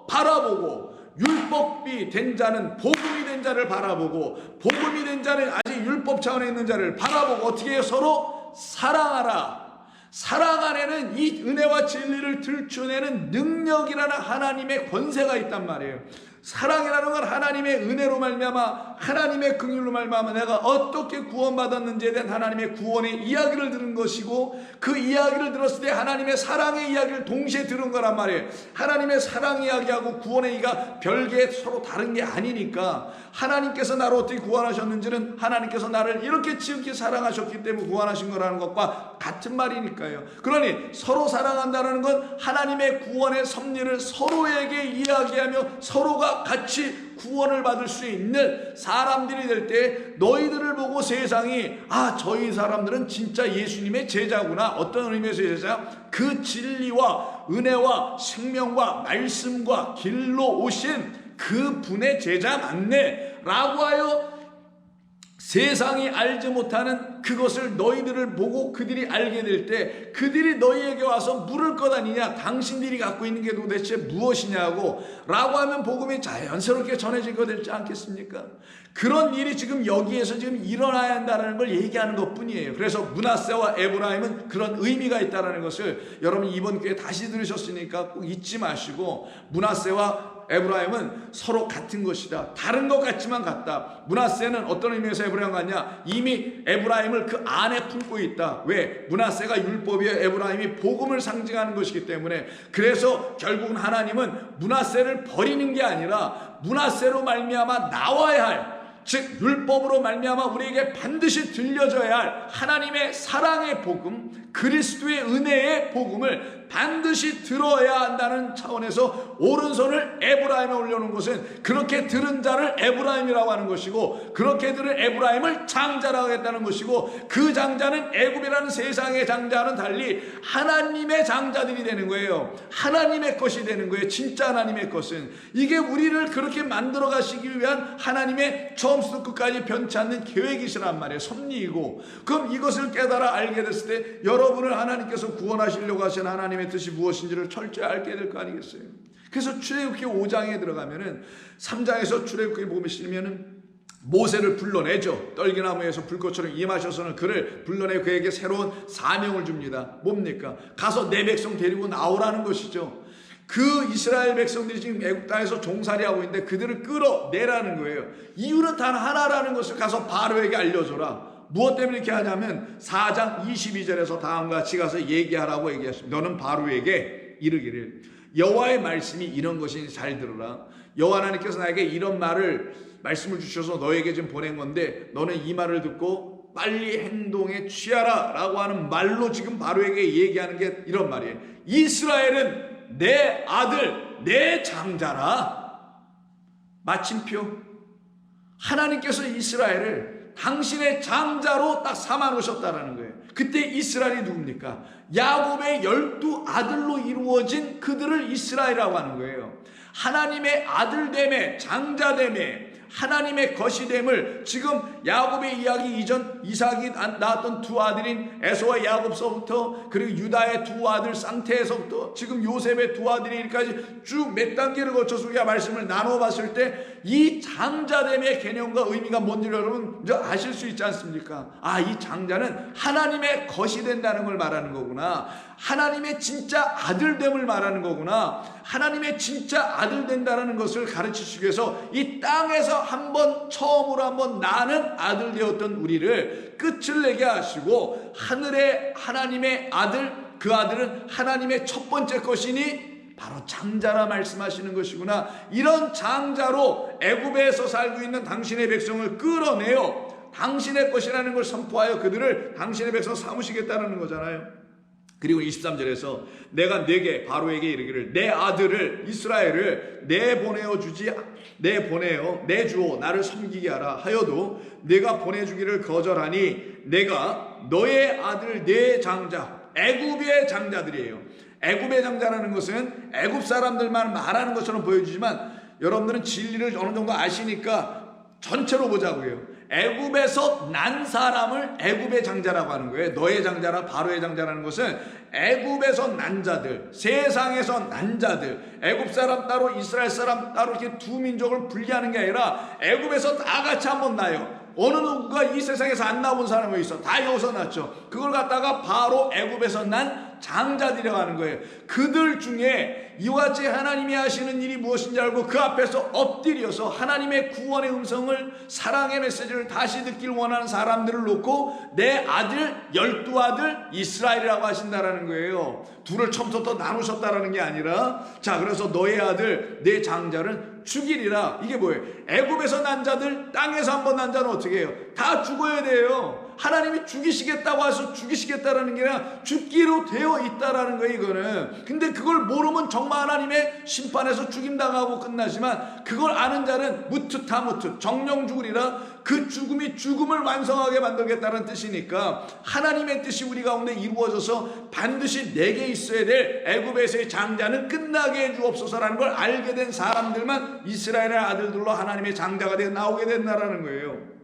바라보고, 율법이 된 자는 복음이 된 자를 바라보고, 복음이 된 자는 아직 율법 차원에 있는 자를 바라보고 어떻게 해요? 서로 사랑하라. 사랑 안에는 이 은혜와 진리를 들춰내는 능력이라는 하나님의 권세가 있단 말이에요. 사랑이라는 건 하나님의 은혜로 말미암아, 하나님의 긍휼로 말미암아 내가 어떻게 구원받았는지에 대한 하나님의 구원의 이야기를 들은 것이고, 그 이야기를 들었을 때 하나님의 사랑의 이야기를 동시에 들은 거란 말이에요. 하나님의 사랑 이야기하고 구원의 이야기가 별개 서로 다른 게 아니니까, 하나님께서 나를 어떻게 구원하셨는지는 하나님께서 나를 이렇게 지극히 사랑하셨기 때문에 구원하신 거라는 것과 같은 말이니까요. 그러니 서로 사랑한다는 건 하나님의 구원의 섭리를 서로에게 이야기하며 서로가 같이 구원을 받을 수 있는 사람들이 될 때, 너희들을 보고 세상이 저희 사람들은 진짜 예수님의 제자구나. 어떤 의미에서 제자? 그 진리와 은혜와 생명과 말씀과 길로 오신 그 분의 제자 맞네 라고 하여 세상이 알지 못하는 그것을 너희들을 보고 그들이 알게 될 때 그들이 너희에게 와서 물을 것 아니냐, 당신들이 갖고 있는 게 도대체 무엇이냐고 라고 하면 복음이 자연스럽게 전해질 거 되지 않겠습니까? 그런 일이 지금 여기에서 지금 일어나야 한다는 걸 얘기하는 것 뿐이에요. 그래서 므낫세와 에브라임은 그런 의미가 있다는 것을 여러분 이번 기회에 다시 들으셨으니까 꼭 잊지 마시고, 므낫세와 에브라임은 서로 같은 것이다. 다른 것 같지만 같다. 므낫세는 어떤 의미에서 에브라임 같냐? 이미 에브라임을 그 안에 품고 있다. 왜? 므낫세가 율법이요, 에브라임이 복음을 상징하는 것이기 때문에. 그래서 결국은 하나님은 므낫세를 버리는 게 아니라 므낫세로 말미암아 나와야 할, 즉 율법으로 말미암아 우리에게 반드시 들려져야 할 하나님의 사랑의 복음, 그리스도의 은혜의 복음을 반드시 들어야 한다는 차원에서 오른손을 에브라임에 올려놓은 것은 그렇게 들은 자를 에브라임이라고 하는 것이고, 그렇게 들은 에브라임을 장자라고 했다는 것이고, 그 장자는 애굽이라는 세상의 장자와는 달리 하나님의 장자들이 되는 거예요. 하나님의 것이 되는 거예요. 진짜 하나님의 것은. 이게 우리를 그렇게 만들어 가시기 위한 하나님의 처음부터 끝까지 변치 않는 계획이시란 말이에요. 섭리이고. 그럼 이것을 깨달아 알게 됐을 때 여러분을 하나님께서 구원하시려고 하신 하나님의 뜻이 무엇인지를 철저히 알게 될 거 아니겠어요? 그래서 출애굽기 5장에 들어가면은 3장에서 출애굽기 보면 실면은 모세를 불러내죠. 떨기나무에서 불꽃처럼 임하셔서는 그를 불러내 그에게 새로운 사명을 줍니다. 뭡니까? 가서 내 백성 데리고 나오라는 것이죠. 그 이스라엘 백성들이 지금 애굽 땅에서 종살이하고 있는데 그들을 끌어내라는 거예요. 이유는 단 하나라는 것을 가서 바로에게 알려줘라. 무엇 때문에 이렇게 하냐면 4장 22절에서 다음과 같이 가서 얘기하라고 얘기했습니다. 너는 바로에게 이르기를 여호와의 말씀이 이런 것이니 잘 들으라. 여호와 하나님께서 나에게 이런 말씀을 주셔서 너에게 지금 보낸 건데 너는 이 말을 듣고 빨리 행동에 취하라 라고 하는 말로 지금 바로에게 얘기하는 게 이런 말이에요. 이스라엘은 내 아들, 내 장자라. 마침표. 하나님께서 이스라엘을 당신의 장자로 딱 삼아 놓으셨다라는 거예요. 그때 이스라엘이 누굽니까? 야곱의 12아들로 이루어진 그들을 이스라엘이라고 하는 거예요. 하나님의 아들됨에, 장자됨에, 하나님의 것이됨을 지금 야곱의 이야기 이전 이삭이 낳았던 두 아들인 에서와 야곱서부터, 그리고 유다의 두 아들 쌍태에서부터 지금 요셉의 두 아들이까지 쭉 몇 단계를 거쳐서 우리가 말씀을 나눠 봤을 때 이 장자됨의 개념과 의미가 뭔지를 여러분 이제 아실 수 있지 않습니까? 아, 이 장자는 하나님의 것이 된다는 걸 말하는 거구나. 하나님의 진짜 아들됨을 말하는 거구나. 하나님의 진짜 아들 된다는 것을 가르치시기 위해서 이 땅에서 처음으로 한번 나는 아들 되었던 우리를 끝을 내게 하시고 하늘의 하나님의 아들, 그 아들은 하나님의 첫 번째 것이니 바로 장자라 말씀하시는 것이구나. 이런 장자로 애굽에서 살고 있는 당신의 백성을 끌어내어 당신의 것이라는 걸 선포하여 그들을 당신의 백성 삼으시겠다는 거잖아요. 그리고 23절에서 내가 내게 바로에게 이르기를 내 아들을 이스라엘을 내주어 나를 섬기게 하라 하여도 내가 보내주기를 거절하니 내가 너의 아들 내 장자, 애굽의 장자들이에요. 애굽의 장자라는 것은 애굽 사람들만 말하는 것처럼 보여주지만 여러분들은 진리를 어느 정도 아시니까 전체로 보자고요. 애굽에서 난 사람을 애굽의 장자라고 하는 거예요. 너의 장자라 바로의 장자라는 것은 애굽에서 난 자들, 세상에서 난 자들, 애굽 사람 따로 이스라엘 사람 따로 이렇게 두 민족을 분리하는 게 아니라 애굽에서 다 같이 한번 나요. 어느 누구가 이 세상에서 안 나온 사람이 있어. 다 여기서 났죠. 그걸 갖다가 바로 애굽에서 난 장자들이라고 하는 거예요. 그들 중에 이와 같이 하나님이 하시는 일이 무엇인지 알고 그 앞에서 엎드려서 하나님의 구원의 음성을, 사랑의 메시지를 다시 듣길 원하는 사람들을 놓고 내 아들 12아들 이스라엘이라고 하신다라는 거예요. 둘을 처음부터 나누셨다라는 게 아니라, 자, 그래서 너의 아들 내 장자를 죽이리라. 이게 뭐예요? 애굽에서 난 자들, 땅에서 한번 난 자는 어떻게 해요? 다 죽어야 돼요. 하나님이 죽이시겠다고 해서 죽이시겠다라는 게 아니라 죽기로 되어 있다라는 거예요, 이거는. 근데 그걸 모르면 정말 하나님의 심판에서 죽임당하고 끝나지만 그걸 아는 자는 무트타무트, 정령 죽으리라. 그 죽음이 죽음을 완성하게 만들겠다는 뜻이니까 하나님의 뜻이 우리 가운데 이루어져서 반드시 내게 있어야 될 애굽에서의 장자는 끝나게 해주옵소서라는 걸 알게 된 사람들만 이스라엘의 아들들로 하나님의 장자가 되어 나오게 된다라는 거예요.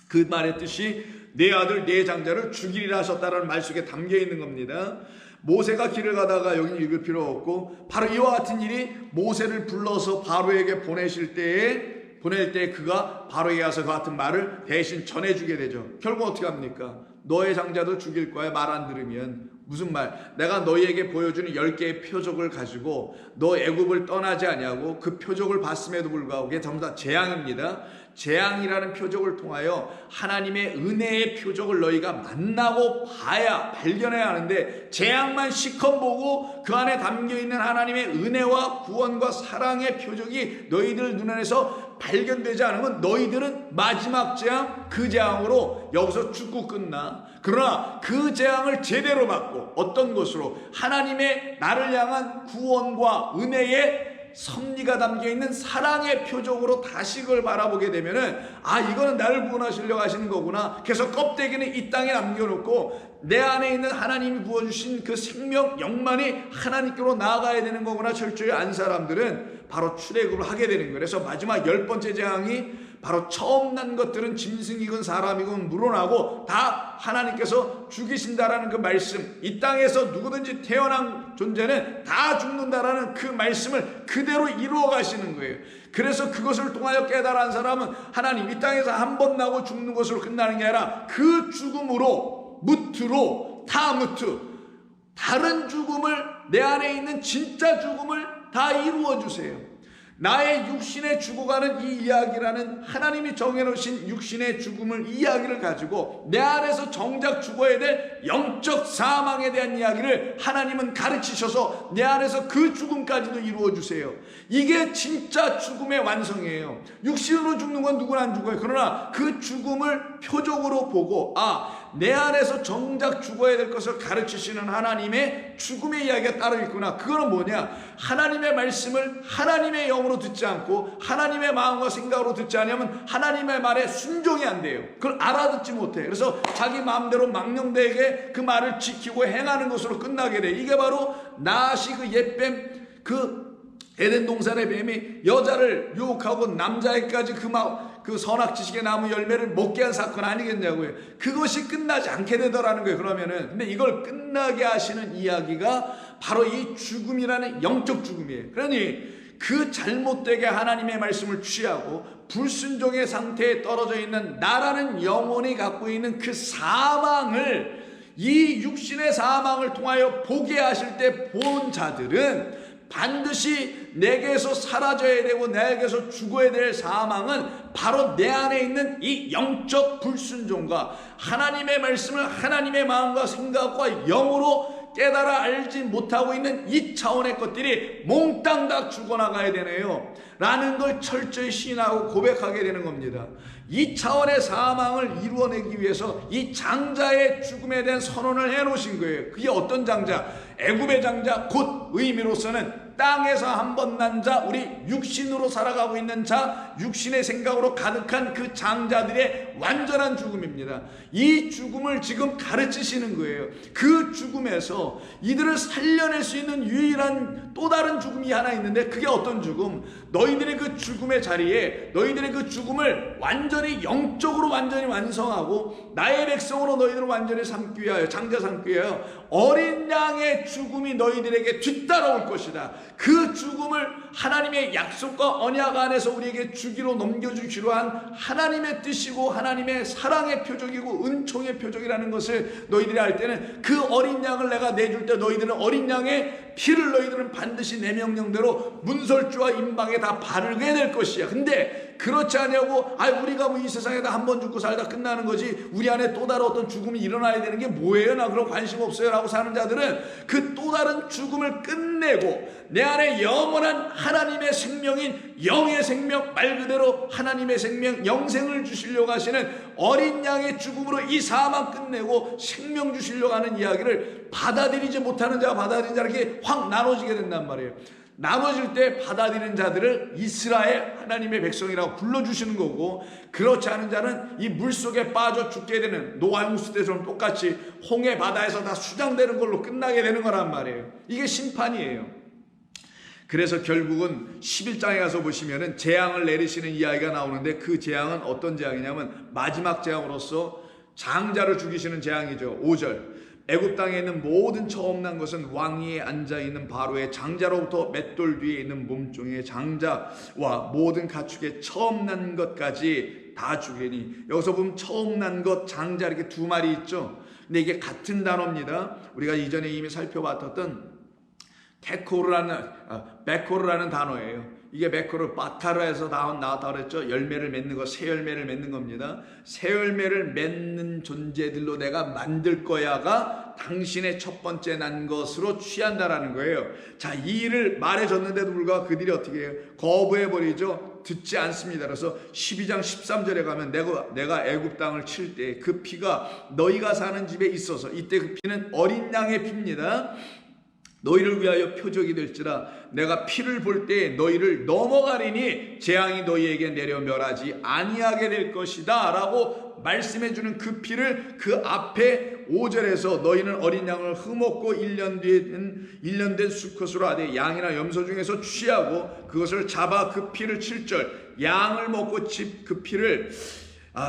그 말의 뜻이 내 아들 내 장자를 죽이리라 하셨다라는 말 속에 담겨 있는 겁니다. 모세가 길을 가다가 여기 읽을 필요 없고, 바로 이와 같은 일이 모세를 불러서 바로에게 보낼 때 그가 바로에게 가서 그 같은 말을 대신 전해주게 되죠. 결국 어떻게 합니까? 너의 장자도 죽일 거야. 말 안 들으면. 무슨 말? 내가 너희에게 보여주는 10개의 표적을 가지고 너 애굽을 떠나지 아니하고 그 표적을 봤음에도 불구하고, 그게 전부 다 재앙입니다. 재앙이라는 표적을 통하여 하나님의 은혜의 표적을 너희가 만나고 봐야, 발견해야 하는데, 재앙만 시컷 보고 그 안에 담겨있는 하나님의 은혜와 구원과 사랑의 표적이 너희들 눈안에서 발견되지 않으면 너희들은 마지막 재앙, 그 재앙으로 여기서 죽고 끝나. 그러나 그 재앙을 제대로 받고 어떤 것으로? 하나님의 나를 향한 구원과 은혜의 섭리가 담겨있는 사랑의 표적으로 다시 그걸 바라보게 되면은, 아, 이거는 나를 구원하시려고 하시는 거구나. 그래서 껍데기는 이 땅에 남겨놓고 내 안에 있는 하나님이 부어주신 그 생명 영만이 하나님께로 나아가야 되는 거구나 철저히 안 사람들은 바로 출애굽을 하게 되는 거예요. 그래서 마지막 10번째 재앙이 바로 처음 난 것들은 짐승이건 사람이건 물어나고 다 하나님께서 죽이신다라는 그 말씀, 이 땅에서 누구든지 태어난 존재는 다 죽는다라는 그 말씀을 그대로 이루어 가시는 거예요. 그래서 그것을 통하여 깨달은 사람은 하나님, 이 땅에서 한 번 나고 죽는 것으로 끝나는 게 아니라 그 죽음으로, 무트로, 다무트, 다른 죽음을, 내 안에 있는 진짜 죽음을 다 이루어 주세요. 나의 육신에 죽어가는 이 이야기라는 하나님이 정해놓으신 육신의 죽음을, 이야기를 가지고 내 안에서 정작 죽어야 될 영적 사망에 대한 이야기를 하나님은 가르치셔서 내 안에서 그 죽음까지도 이루어 주세요. 이게 진짜 죽음의 완성이에요. 육신으로 죽는 건 누구나 안 죽어요. 그러나 그 죽음을 표적으로 보고, 아, 내 안에서 정작 죽어야 될 것을 가르치시는 하나님의 죽음의 이야기가 따로 있구나. 그거는 뭐냐? 하나님의 말씀을 하나님의 영으로 듣지 않고 하나님의 마음과 생각으로 듣지 않으면 하나님의 말에 순종이 안 돼요. 그걸 알아듣지 못해. 그래서 자기 마음대로 망령되게 그 말을 지키고 행하는 것으로 끝나게 돼. 이게 바로 나시 그 옛뱀, 그 에덴 동산의 뱀이 여자를 유혹하고 남자애까지 그 선악지식의 나무 열매를 먹게 한 사건 아니겠냐고요. 그것이 끝나지 않게 되더라는 거예요. 그러면은, 근데 이걸 끝나게 하시는 이야기가 바로 이 죽음이라는 영적 죽음이에요. 그러니 그 잘못되게 하나님의 말씀을 취하고 불순종의 상태에 떨어져 있는 나라는 영혼이 갖고 있는 그 사망을, 이 육신의 사망을 통하여 보게 하실 때 본 자들은 반드시 내게서 사라져야 되고 내게서 죽어야 될 사망은 바로 내 안에 있는 이 영적 불순종과 하나님의 말씀을 하나님의 마음과 생각과 영으로 깨달아 알지 못하고 있는 이 차원의 것들이 몽땅 다 죽어나가야 되네요 라는 걸 철저히 시인하고 고백하게 되는 겁니다. 이 차원의 사망을 이루어내기 위해서 이 장자의 죽음에 대한 선언을 해놓으신 거예요. 그게 어떤 장자? 애굽의 장자, 곧 의미로서는 땅에서 한 번 난 자, 우리 육신으로 살아가고 있는 자, 육신의 생각으로 가득한 그 장자들의 완전한 죽음입니다. 이 죽음을 지금 가르치시는 거예요. 그 죽음에서 이들을 살려낼 수 있는 유일한 또 다른 죽음이 하나 있는데, 그게 어떤 죽음? 너희들의 그 죽음의 자리에 너희들의 그 죽음을 완전히 영적으로 완전히 완성하고 나의 백성으로 너희들을 완전히 삼기 위하여, 장자 삼기 위하여 어린 양의 죽음이 너희들에게 뒤따라올 것이다. 그 죽음을 하나님의 약속과 언약 안에서 우리에게 주기로 넘겨주기로 한 하나님의 뜻이고 하나님의 사랑의 표적이고 은총의 표적이라는 것을 너희들이 알 때는, 그 어린 양을 내가 내줄 때 너희들은 어린 양의 피를 너희들은 반드시 내 명령대로 문설주와 임방에 다 바르게 될 것이야. 근데 그렇지 않냐고, 우리가 뭐 이 세상에다 한 번 죽고 살다 끝나는 거지, 우리 안에 또 다른 어떤 죽음이 일어나야 되는 게 뭐예요? 나 그런 관심 없어요 라고 사는 자들은 그 또 다른 죽음을 끝내고 내 안에 영원한 하나님의 생명인 영의 생명, 말 그대로 하나님의 생명, 영생을 주시려고 하시는 어린 양의 죽음으로 이 사망 끝내고 생명 주시려고 하는 이야기를 받아들이지 못하는 자와 받아들이는 자, 이렇게 확 나눠지게 된단 말이에요. 나눠질 때 받아들이는 자들을 이스라엘 하나님의 백성이라고 불러주시는 거고, 그렇지 않은 자는 이 물속에 빠져 죽게 되는 노아 홍수 때처럼 똑같이 홍해 바다에서 다 수장되는 걸로 끝나게 되는 거란 말이에요. 이게 심판이에요. 그래서 결국은 11장에 가서 보시면은 재앙을 내리시는 이야기가 나오는데, 그 재앙은 어떤 재앙이냐면 마지막 재앙으로서 장자를 죽이시는 재앙이죠. 5절. 애굽 땅에 있는 모든 처음 난 것은 왕위에 앉아 있는 바로의 장자로부터 맷돌 뒤에 있는 몸종의 장자와 모든 가축의 처음 난 것까지 다 죽이니, 여기서 보면 처음 난 것, 장자 이렇게 두 마리 있죠. 근데 이게 같은 단어입니다. 우리가 이전에 이미 살펴봤던 베코르라는 단어예요. 이게 베코르 바타르에서 나왔다 그랬죠. 열매를 맺는 거, 새 열매를 맺는 겁니다. 새 열매를 맺는 존재들로 내가 만들 거야가 당신의 첫 번째 난 것으로 취한다라는 거예요. 자, 이 일을 말해줬는데도 불구하고 그들이 어떻게 해요? 거부해버리죠. 듣지 않습니다. 그래서 12장 13절에 가면 내가 애굽 땅을 칠 때 그 피가 너희가 사는 집에 있어서, 이때 그 피는 어린 양의 피입니다. 너희를 위하여 표적이 될지라 내가 피를 볼 때 너희를 넘어가리니 재앙이 너희에게 내려 멸하지 아니하게 될 것이다 라고 말씀해주는 그 피를 그 앞에 5절에서 너희는 어린 양을 흠없고 1년 된 수컷으로 하되 양이나 염소 중에서 취하고 그것을 잡아 그 피를 7절 양을 먹고 그 피를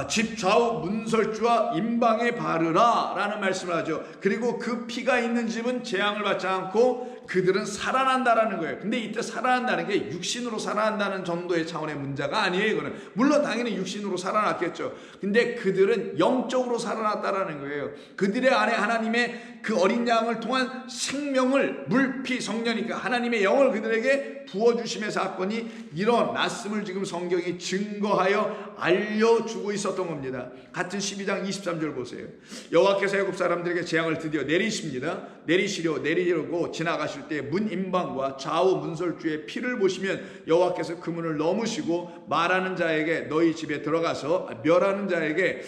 집 좌우 문설주와 임방에 바르라 라는 말씀을 하죠. 그리고 그 피가 있는 집은 재앙을 받지 않고 그들은 살아난다라는 거예요. 근데 이때 살아난다는 게 육신으로 살아난다는 정도의 차원의 문제가 아니에요. 이거는 물론 당연히 육신으로 살아났겠죠. 근데 그들은 영적으로 살아났다라는 거예요. 그들의 안에 하나님의 그 어린 양을 통한 생명을, 물피 성령이니까 하나님의 영을 그들에게 부어주심의 사건이 일어났음을 지금 성경이 증거하여 알려주고 있었던 겁니다. 같은 12장 23절 보세요. 여호와께서 애굽 사람들에게 재앙을 드디어 내리십니다. 내리려고 지나가실 때 문 임방과 좌우 문설주의 피를 보시면 여호와께서 그 문을 넘으시고 말하는 자에게 너희 집에 들어가서 멸하는 자에게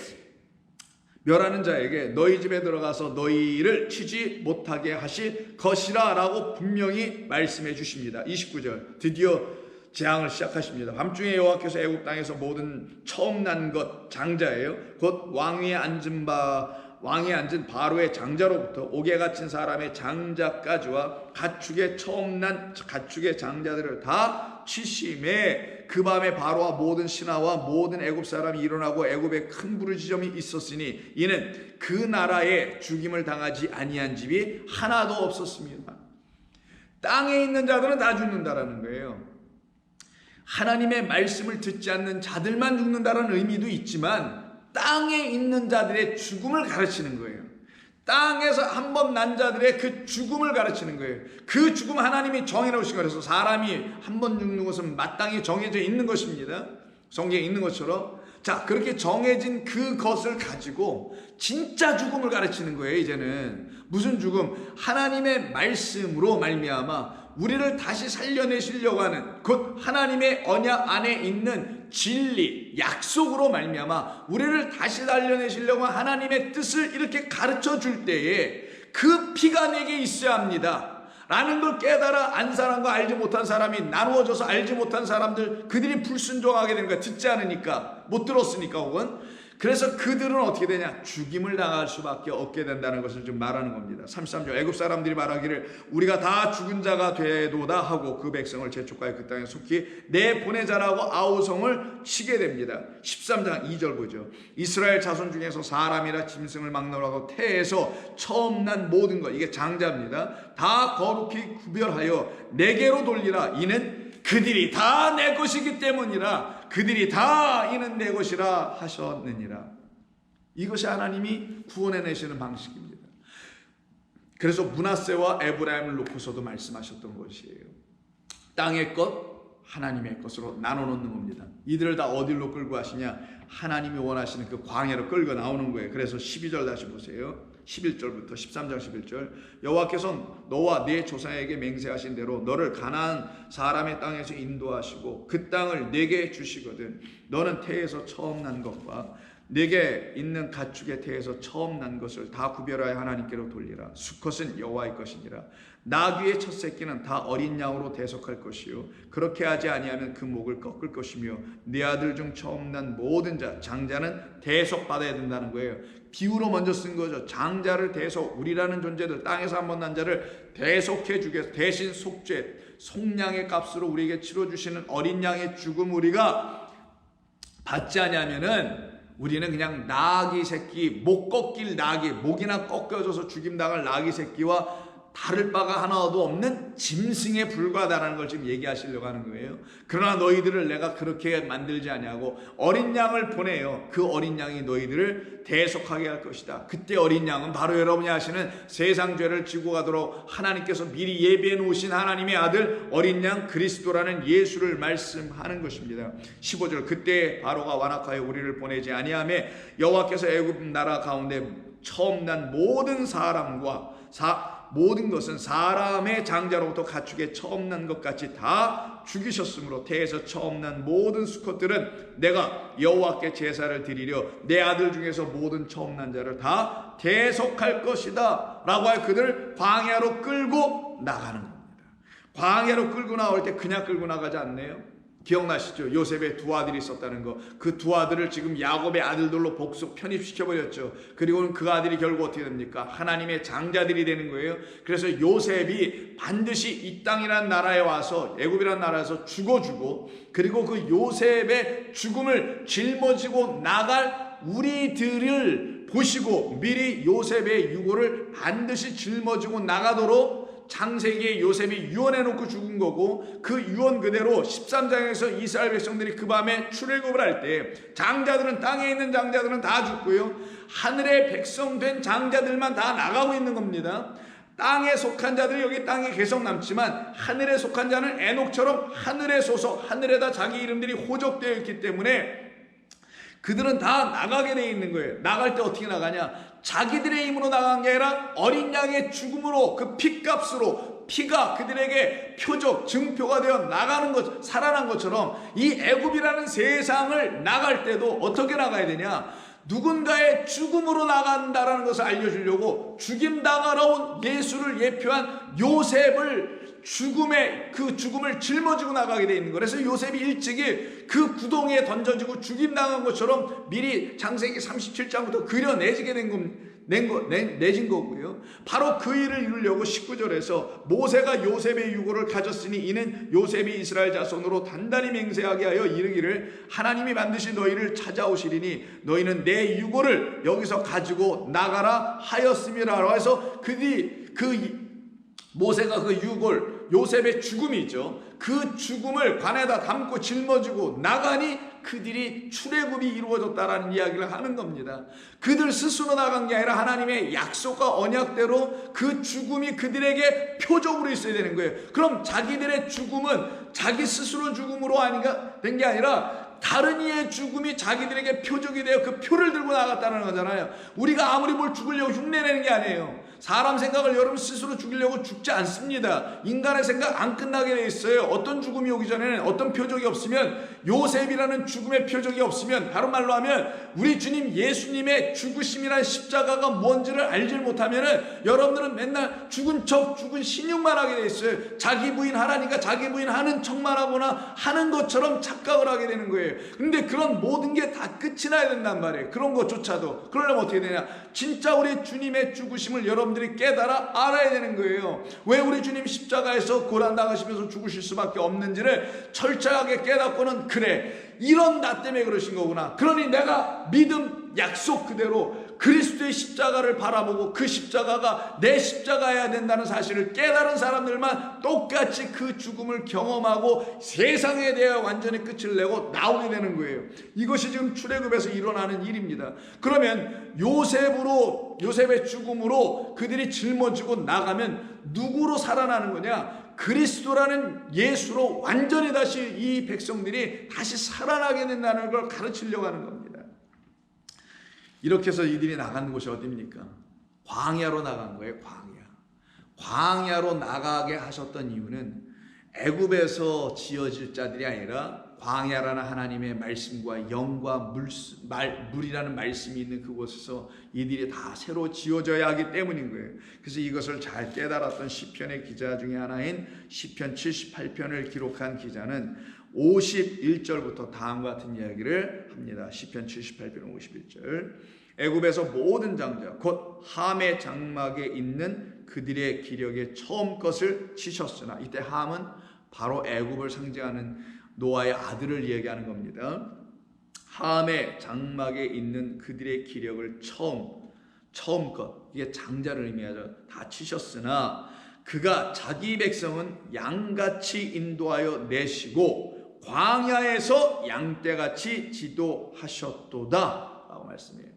너희 집에 들어가서 너희를 치지 못하게 하실 것이라 라고 분명히 말씀해 주십니다. 29절 드디어 재앙을 시작하십니다. 밤중에 여호와께서 애굽 땅에서 모든 처음 난 것 장자예요. 곧 왕위에 앉은 바로의 장자로부터 옥에 갇힌 사람의 장자까지와 가축의 처음 난 가축의 장자들을 다 치심에 그 밤에 바로와 모든 신하와 모든 애굽 사람이 일어나고 애굽에 큰 부르짖음이 있었으니 이는 그 나라에 죽임을 당하지 아니한 집이 하나도 없었습니다. 땅에 있는 자들은 다 죽는다라는 거예요. 하나님의 말씀을 듣지 않는 자들만 죽는다는 의미도 있지만 땅에 있는 자들의 죽음을 가르치는 거예요. 땅에서 한 번 난 자들의 그 죽음을 가르치는 거예요. 그 죽음 하나님이 정해놓으신 거라서 사람이 한 번 죽는 것은 마땅히 정해져 있는 것입니다. 성경에 있는 것처럼. 자, 그렇게 정해진 그것을 가지고 진짜 죽음을 가르치는 거예요. 이제는 무슨 죽음? 하나님의 말씀으로 말미암아 우리를 다시 살려내시려고 하는 곧 하나님의 언약 안에 있는 진리, 약속으로 말미암아 우리를 다시 살려내시려고 하는 하나님의 뜻을 이렇게 가르쳐 줄 때에 그 피가 내게 있어야 합니다 라는 걸 깨달아 안 사람과 알지 못한 사람이 나누어져서 알지 못한 사람들, 그들이 불순종하게 되는 거야. 듣지 않으니까, 못 들었으니까. 혹은 그래서 그들은 어떻게 되냐? 죽임을 당할 수밖에 없게 된다는 것을 좀 말하는 겁니다. 33절 애굽 사람들이 말하기를 우리가 다 죽은 자가 되도다 하고 그 백성을 재촉하여 그 땅에 속히 내보내자라고 아우성을 치게 됩니다. 13장 2절 보죠. 이스라엘 자손 중에서 사람이라 짐승을 막론하고 태에서 처음 난 모든 것, 이게 장자입니다. 다 거룩히 구별하여 내게로 돌리라. 이는 그들이 다 내 것이기 때문이라. 그들이 다 이는 내 것이라 하셨느니라. 이것이 하나님이 구원해내시는 방식입니다. 그래서 므낫세와 에브라임을 놓고서도 말씀하셨던 것이에요. 땅의 것, 하나님의 것으로 나눠놓는 겁니다. 이들을 다 어디로 끌고 가시냐? 하나님이 원하시는 그 광야로 끌고 나오는 거예요. 그래서 12절 다시 보세요. 11절부터 13장 11절 여호와께서 너와 네 조상에게 맹세하신 대로 너를 가나안 사람의 땅에서 인도하시고 그 땅을 내게 주시거든 너는 태에서 처음 난 것과 내게 있는 가축의 태에서 처음 난 것을 다 구별하여 하나님께로 돌리라. 수컷은 여호와의 것이니라. 나귀의 첫 새끼는 다 어린 양으로 대속할 것이요 그렇게 하지 아니하면 그 목을 꺾을 것이며 네 아들 중 처음 난 모든 자 장자는 대속받아야 된다는 거예요. 비유로 먼저 쓴 거죠. 장자를 대속, 우리라는 존재들 땅에서 한 번 난 자를 대속해 주겠어. 대신 속죄 속량의 값으로 우리에게 치러주시는 어린 양의 죽음 우리가 받지 않냐면은 우리는 그냥 나귀 새끼, 목 꺾일 나귀, 목이나 꺾여져서 죽임당할 나귀 새끼와 다를 바가 하나도 없는 짐승에 불과하다는 걸 지금 얘기하시려고 하는 거예요. 그러나 너희들을 내가 그렇게 만들지 아니하고 어린 양을 보내요. 그 어린 양이 너희들을 대속하게 할 것이다. 그때 어린 양은 바로 여러분이 아시는 세상 죄를 지고 가도록 하나님께서 미리 예비해 놓으신 하나님의 아들 어린 양 그리스도라는 예수를 말씀하는 것입니다. 15절 그때 바로가 완악하여 우리를 보내지 아니하매 여호와께서 애굽 나라 가운데 처음 난 모든 사람과 모든 것은 사람의 장자로부터 가축에 처음 난 것 같이 다 죽이셨으므로 태에서 처음 난 모든 수컷들은 내가 여호와께 제사를 드리려 내 아들 중에서 모든 처음 난 자를 다 대속할 것이다 라고 하여 그들을 광야로 끌고 나가는 겁니다. 광야로 끌고 나올 때 그냥 끌고 나가지 않네요. 기억나시죠? 요셉의 두 아들이 있었다는 거. 그 두 아들을 지금 야곱의 아들들로 복속 편입시켜버렸죠. 그리고는 그 아들이 결국 어떻게 됩니까? 하나님의 장자들이 되는 거예요. 그래서 요셉이 반드시 이 땅이란 나라에 와서 애굽이란 나라에서 죽어주고 그리고 그 요셉의 죽음을 짊어지고 나갈 우리들을 보시고 미리 요셉의 유고를 반드시 짊어지고 나가도록 창세기에 요셉이 유언해놓고 죽은 거고 그 유언 그대로 13장에서 이스라엘 백성들이 그 밤에 출애굽을 할 때 장자들은 땅에 있는 장자들은 다 죽고요. 하늘의 백성 된 장자들만 다 나가고 있는 겁니다. 땅에 속한 자들이 여기 땅에 계속 남지만 하늘에 속한 자는 에녹처럼 하늘에 소속 하늘에다 자기 이름들이 호적되어 있기 때문에 그들은 다 나가게 되어 있는 거예요. 나갈 때 어떻게 나가냐? 자기들의 힘으로 나간 게 아니라 어린 양의 죽음으로 그 피값으로 피가 그들에게 표적, 증표가 되어 나가는 것, 살아난 것처럼 이 애굽이라는 세상을 나갈 때도 어떻게 나가야 되냐? 누군가의 죽음으로 나간다라는 것을 알려주려고 죽임당하러 온 예수를 예표한 요셉을 그 죽음을 짊어지고 나가게 되어 있는 거예요. 그래서 요셉이 일찍이 그 구덩이에 던져지고 죽임당한 것처럼 미리 창세기 37장부터 그려내지게 내진 거고요. 바로 그 일을 이루려고 19절에서 모세가 요셉의 유고를 가졌으니 이는 요셉이 이스라엘 자손으로 단단히 맹세하게 하여 이르기를 하나님이 반드시 너희를 찾아오시리니 너희는 내 유고를 여기서 가지고 나가라 하였음이라 해서 모세가 그 유골 요셉의 죽음이죠. 그 죽음을 관에다 담고 짊어지고 나가니 그들이 출애굽이 이루어졌다라는 이야기를 하는 겁니다. 그들 스스로 나간 게 아니라 하나님의 약속과 언약대로 그 죽음이 그들에게 표적으로 있어야 되는 거예요. 그럼 자기들의 죽음은 자기 스스로 죽음으로 된 게 아니라 다른 이의 죽음이 자기들에게 표적이 되어 그 표를 들고 나갔다는 거잖아요. 우리가 아무리 뭘 죽으려고 흉내내는 게 아니에요. 사람 생각을 여러분 스스로 죽이려고 죽지 않습니다. 인간의 생각 안 끝나게 돼 있어요. 어떤 죽음이 오기 전에는 어떤 표적이 없으면 요셉이라는 죽음의 표적이 없으면 다른 말로 하면 우리 주님 예수님의 죽으심이란 십자가가 뭔지를 알지 못하면은 여러분들은 맨날 죽은 척 죽은 신용만 하게 돼 있어요. 자기 부인 하라니까 자기 부인 하는 척만 하거나 하는 것처럼 착각을 하게 되는 거예요. 근데 그런 모든 게 다 끝이 나야 된단 말이에요. 그런 것조차도. 그러려면 어떻게 되냐? 진짜 우리 주님의 죽으심을 여러분들이 깨달아 알아야 되는 거예요. 왜 우리 주님 십자가에서 고난당하시면서 죽으실 수밖에 없는지를 철저하게 깨닫고는 그래, 이런 나 때문에 그러신 거구나. 그러니 내가 믿음 약속 그대로 그리스도의 십자가를 바라보고 그 십자가가 내 십자가여야 된다는 사실을 깨달은 사람들만 똑같이 그 죽음을 경험하고 세상에 대해 완전히 끝을 내고 나오게 되는 거예요. 이것이 지금 출애굽에서 일어나는 일입니다. 그러면 요셉의 죽음으로 그들이 짊어지고 나가면 누구로 살아나는 거냐? 그리스도라는 예수로 완전히 다시 이 백성들이 다시 살아나게 된다는 걸 가르치려고 하는 겁니다. 이렇게 해서 이들이 나간 곳이 어디입니까? 광야로 나간 거예요. 광야로 나가게 하셨던 이유는 애굽에서 지어질 자들이 아니라 광야라는 하나님의 말씀과 영과 물이라는 말씀이 있는 그곳에서 이들이 다 새로 지어져야 하기 때문인 거예요. 그래서 이것을 잘 깨달았던 시편의 기자 중에 하나인 시편 78편을 기록한 기자는 51절부터 다음과 같은 이야기를 합니다. 시편 78편 51절. 애굽에서 모든 장자 곧 함의 장막에 있는 그들의 기력의 처음 것을 치셨으나, 이때 함은 바로 애굽을 상징하는 노아의 아들을 이야기하는 겁니다. 함의 장막에 있는 그들의 기력을 처음 것, 이게 장자를 의미하죠. 다 치셨으나 그가 자기 백성은 양같이 인도하여 내시고 광야에서 양떼같이 지도하셨도다 라고 말씀해요.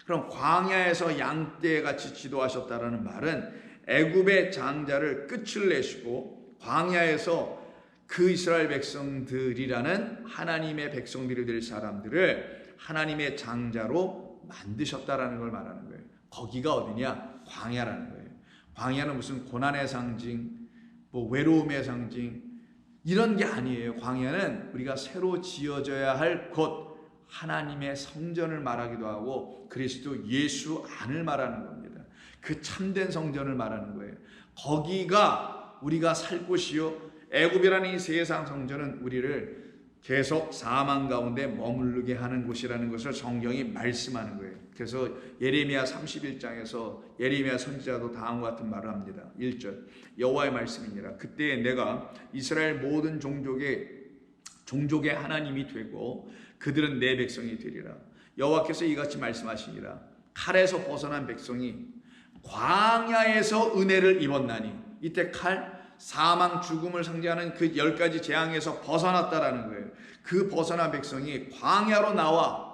그럼 광야에서 양떼같이 지도하셨다라는 말은 애굽의 장자를 끝을 내시고 광야에서 그 이스라엘 백성들이라는 하나님의 백성들이 될 사람들을 하나님의 장자로 만드셨다라는 걸 말하는 거예요. 거기가 어디냐? 광야라는 거예요. 광야는 무슨 고난의 상징, 외로움의 상징, 이런 게 아니에요. 광야는 우리가 새로 지어져야 할 곳, 하나님의 성전을 말하기도 하고 그리스도 예수 안을 말하는 겁니다. 그 참된 성전을 말하는 거예요. 거기가 우리가 살 곳이요, 애굽이라는 이 세상 성전은 우리를 계속 사망 가운데 머무르게 하는 곳이라는 것을 성경이 말씀하는 거예요. 그래서 예레미야 31장에서 예레미야 선지자도 다음과 같은 말을 합니다. 1절 여호와의 말씀이니라. 그때 내가 이스라엘 모든 종족의 하나님이 되고 그들은 내 백성이 되리라. 여호와께서 이같이 말씀하시니라. 칼에서 벗어난 백성이 광야에서 은혜를 입었나니, 이때 칼, 사망, 죽음을 상징하는 그 10가지 재앙에서 벗어났다라는 거예요. 그 벗어난 백성이 광야로 나와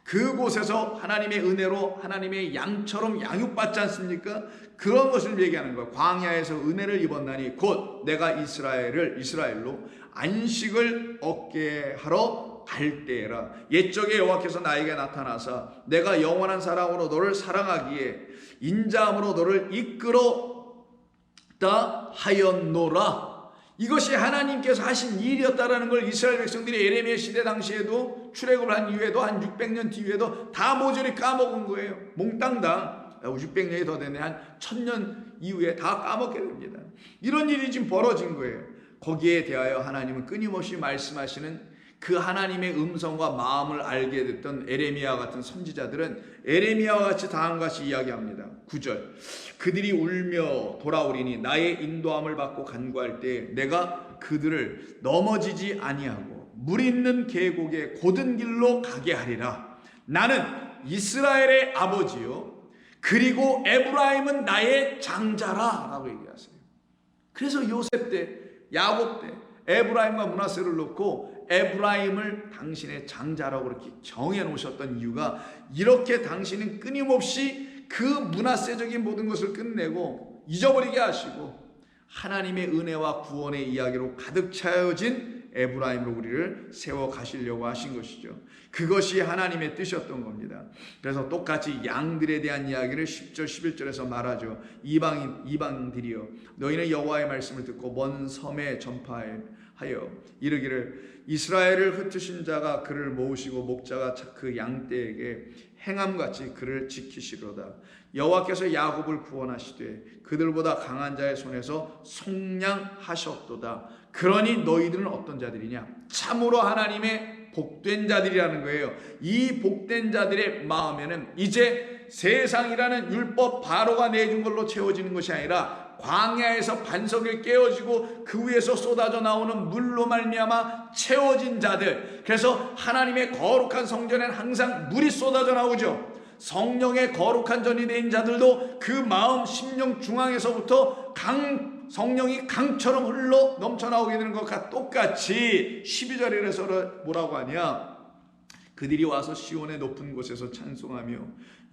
그곳에서 하나님의 은혜로 하나님의 양처럼 양육받지 않습니까? 그런 것을 얘기하는 거예요. 광야에서 은혜를 입었나니 곧 내가 이스라엘로 안식을 얻게 하러 갈 때라. 옛적에 여호와께서 나에게 나타나사 내가 영원한 사랑으로 너를 사랑하기에 인자함으로 너를 이끌었다 하였노라. 이것이 하나님께서 하신 일이었다라는 걸 이스라엘 백성들이 에레미야 시대 당시에도, 출애굽을 한 이후에도, 한 600년 뒤에도 다 모조리 까먹은 거예요. 몽땅 다 600년이 더 되네, 한 1000년 이후에 다 까먹게 됩니다. 이런 일이 지금 벌어진 거예요. 거기에 대하여 하나님은 끊임없이 말씀하시는 그 하나님의 음성과 마음을 알게 됐던 에레미야 같은 선지자들은 에레미야와 같이 다음과 같이 이야기합니다. 9절 그들이 울며 돌아오리니 나의 인도함을 받고 간구할 때 내가 그들을 넘어지지 아니하고 물 있는 계곡의 고든 길로 가게 하리라. 나는 이스라엘의 아버지요 그리고 에브라임은 나의 장자라 라고 얘기하세요. 그래서 요셉 때, 야곱 때 에브라임과 므낫세를 놓고 에브라임을 당신의 장자라고 그렇게 정해 놓으셨던 이유가, 이렇게 당신은 끊임없이 그 므낫세적인 모든 것을 끝내고 잊어버리게 하시고 하나님의 은혜와 구원의 이야기로 가득 차여진 에브라임으로 우리를 세워 가시려고 하신 것이죠. 그것이 하나님의 뜻이었던 겁니다. 그래서 똑같이 양들에 대한 이야기를 10절 11절에서 말하죠. 이방들이여 너희는 여호와의 말씀을 듣고 먼 섬에 전파하여 이르기를 이스라엘을 흩으신 자가 그를 모으시고 목자가 그 양떼에게 행함같이 그를 지키시로다. 여호와께서 야곱을 구원하시되 그들보다 강한 자의 손에서 속량하셨도다. 그러니 너희들은 어떤 자들이냐? 참으로 하나님의 복된 자들이라는 거예요. 이 복된 자들의 마음에는 이제 세상이라는 율법 바로가 내준 걸로 채워지는 것이 아니라 광야에서 반석을 깨어지고 그 위에서 쏟아져 나오는 물로 말미암아 채워진 자들. 그래서 하나님의 거룩한 성전에는 항상 물이 쏟아져 나오죠. 성령의 거룩한 전이 된 자들도 그 마음 심령 중앙에서부터 성령이 강처럼 흘러 넘쳐나오게 되는 것과 똑같이 12절에서 뭐라고 하냐? 그들이 와서 시온의 높은 곳에서 찬송하며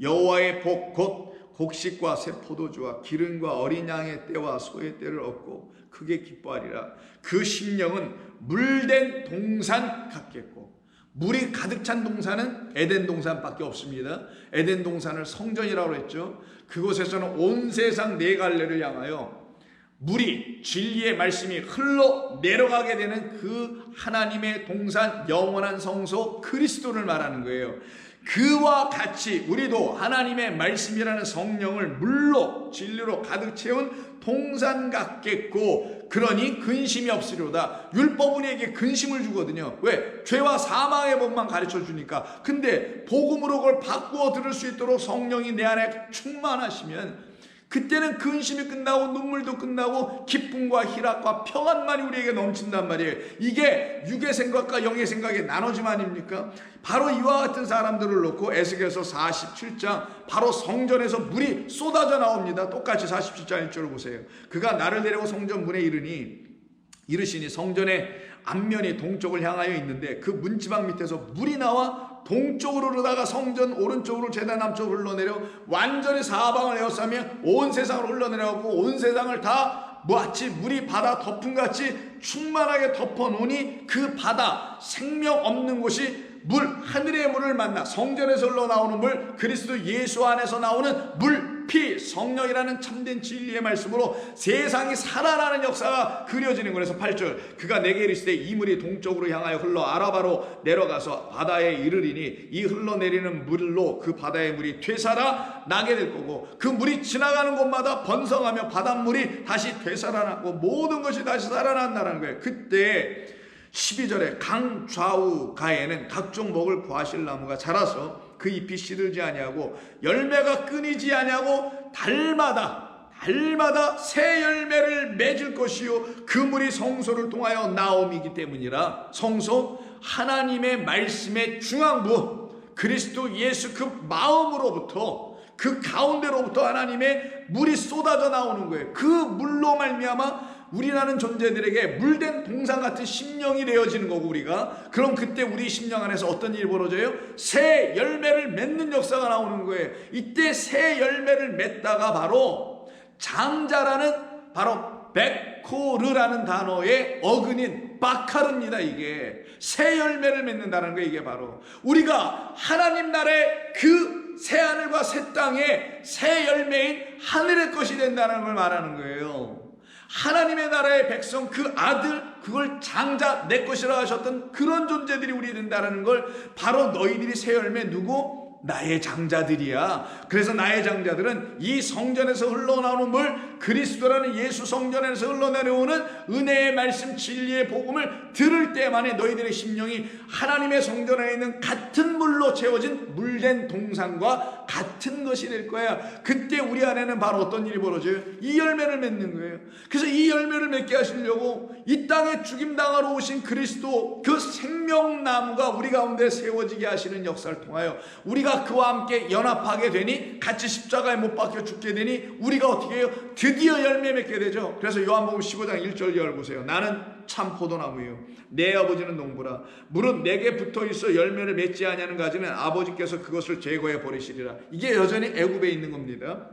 여호와의 복 곧 곡식과 새 포도주와 기름과 어린 양의 떼와 소의 떼를 얻고 크게 기뻐하리라. 그 심령은 물된 동산 같겠고, 물이 가득 찬 동산은 에덴 동산밖에 없습니다. 에덴 동산을 성전이라고 했죠. 그곳에서는 온 세상 네 갈래를 향하여 물이, 진리의 말씀이 흘러 내려가게 되는 그 하나님의 동산, 영원한 성소 그리스도를 말하는 거예요. 그와 같이 우리도 하나님의 말씀이라는 성령을 물로 진리로 가득 채운 동산 같겠고, 그러니 근심이 없으리로다. 율법은 우리에게 근심을 주거든요. 왜? 죄와 사망의 법만 가르쳐 주니까. 근데 복음으로 그걸 바꾸어 들을 수 있도록 성령이 내 안에 충만하시면 그때는 근심이 끝나고 눈물도 끝나고 기쁨과 희락과 평안만이 우리에게 넘친단 말이에요. 이게 육의 생각과 영의 생각의 나눠짐 아닙니까? 바로 이와 같은 사람들을 놓고 에스겔서 47장 바로 성전에서 물이 쏟아져 나옵니다. 똑같이 47장 1절을 보세요. 그가 나를 데리고 성전 문에 이르시니 성전의 앞면이 동쪽을 향하여 있는데 그 문지방 밑에서 물이 나와 동쪽으로 흐르다가 성전 오른쪽으로 제단 남쪽으로 흘러내려 완전히 사방을 에워싸며 온 세상으로 흘러내려가고 온 세상을 다 마치 물이 바다 덮음같이 충만하게 덮어놓으니 그 바다 생명 없는 곳이 물, 하늘의 물을 만나 성전에서 흘러나오는 물, 그리스도 예수 안에서 나오는 물, 피, 성령이라는 참된 진리의 말씀으로 세상이 살아나는 역사가 그려지는 거라서 8절 그가 내게 이르시되 이 물이 동쪽으로 향하여 흘러 아라바로 내려가서 바다에 이르리니 이 흘러내리는 물로 그 바다의 물이 되살아 나게 될 거고 그 물이 지나가는 곳마다 번성하며 바닷물이 다시 되살아나고 모든 것이 다시 살아난다는 거예요. 그때 12절에 강 좌우 가에는 각종 먹을 구하실 나무가 자라서 그 잎이 시들지 아니하고 열매가 끊이지 아니하고 달마다 새 열매를 맺을 것이요 그 물이 성소를 통하여 나옴이기 때문이라. 성소 하나님의 말씀의 중앙부 그리스도 예수 그 마음으로부터 그 가운데로부터 하나님의 물이 쏟아져 나오는 거예요. 그 물로 말미암아 우리라는 존재들에게 물된 동상 같은 심령이 되어지는 거고 우리가 그럼 그때 우리 심령 안에서 어떤 일이 벌어져요? 새 열매를 맺는 역사가 나오는 거예요. 이때 새 열매를 맺다가 바로 장자라는 바로 베코르라는 단어의 어근인 바카르입니다. 이게 새 열매를 맺는다는 거예요. 이게 바로 우리가 하나님 나라의 그 새하늘과 새 땅의 새 열매인 하늘의 것이 된다는 걸 말하는 거예요. 하나님의 나라의 백성 그 아들 그걸 장자 내 것이라 하셨던 그런 존재들이 우리 된다는 걸 바로 너희들이 새 열매 누구? 나의 장자들이야. 그래서 나의 장자들은 이 성전에서 흘러나오는 물 그리스도라는 예수 성전에서 흘러내려오는 은혜의 말씀 진리의 복음을 들을 때만에 너희들의 심령이 하나님의 성전 안에 있는 같은 물로 채워진 물된 동산과 같은 것이 될 거야. 그때 우리 안에는 바로 어떤 일이 벌어져요? 이 열매를 맺는 거예요. 그래서 이 열매를 맺게 하시려고 이 땅에 죽임당하러 오신 그리스도 그 생명나무가 우리 가운데 세워지게 하시는 역사를 통하여 우리가 그와 함께 연합하게 되니 같이 십자가에 못 박혀 죽게 되니 우리가 어떻게 해요? 드디어 열매 맺게 되죠. 그래서 요한복음 15장 1절 2절 보세요. 나는 참 포도나무요 내 아버지는 농부라. 무릇 내게 붙어있어 열매를 맺지 아니하는 가지는 아버지께서 그것을 제거해 버리시리라. 이게 여전히 애굽에 있는 겁니다.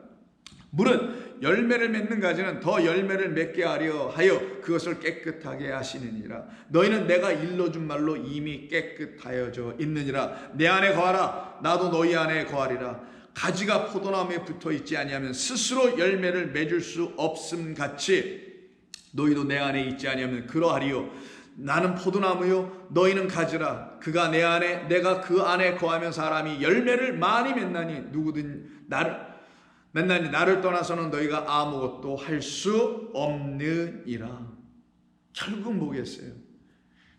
무릇 열매를 맺는 가지는 더 열매를 맺게 하려 하여 그것을 깨끗하게 하시느니라. 너희는 내가 일러준 말로 이미 깨끗하여져 있느니라. 내 안에 거하라 나도 너희 안에 거하리라. 가지가 포도나무에 붙어있지 아니하면 스스로 열매를 맺을 수 없음 같이 너희도 내 안에 있지 아니하면 그러하리요. 나는 포도나무요 너희는 가지라. 그가 내 안에 내가 그 안에 거하면 사람이 열매를 많이 맺나니 누구든 나를 떠나서는 너희가 아무것도 할 수 없느니라. 결국 뭐겠어요?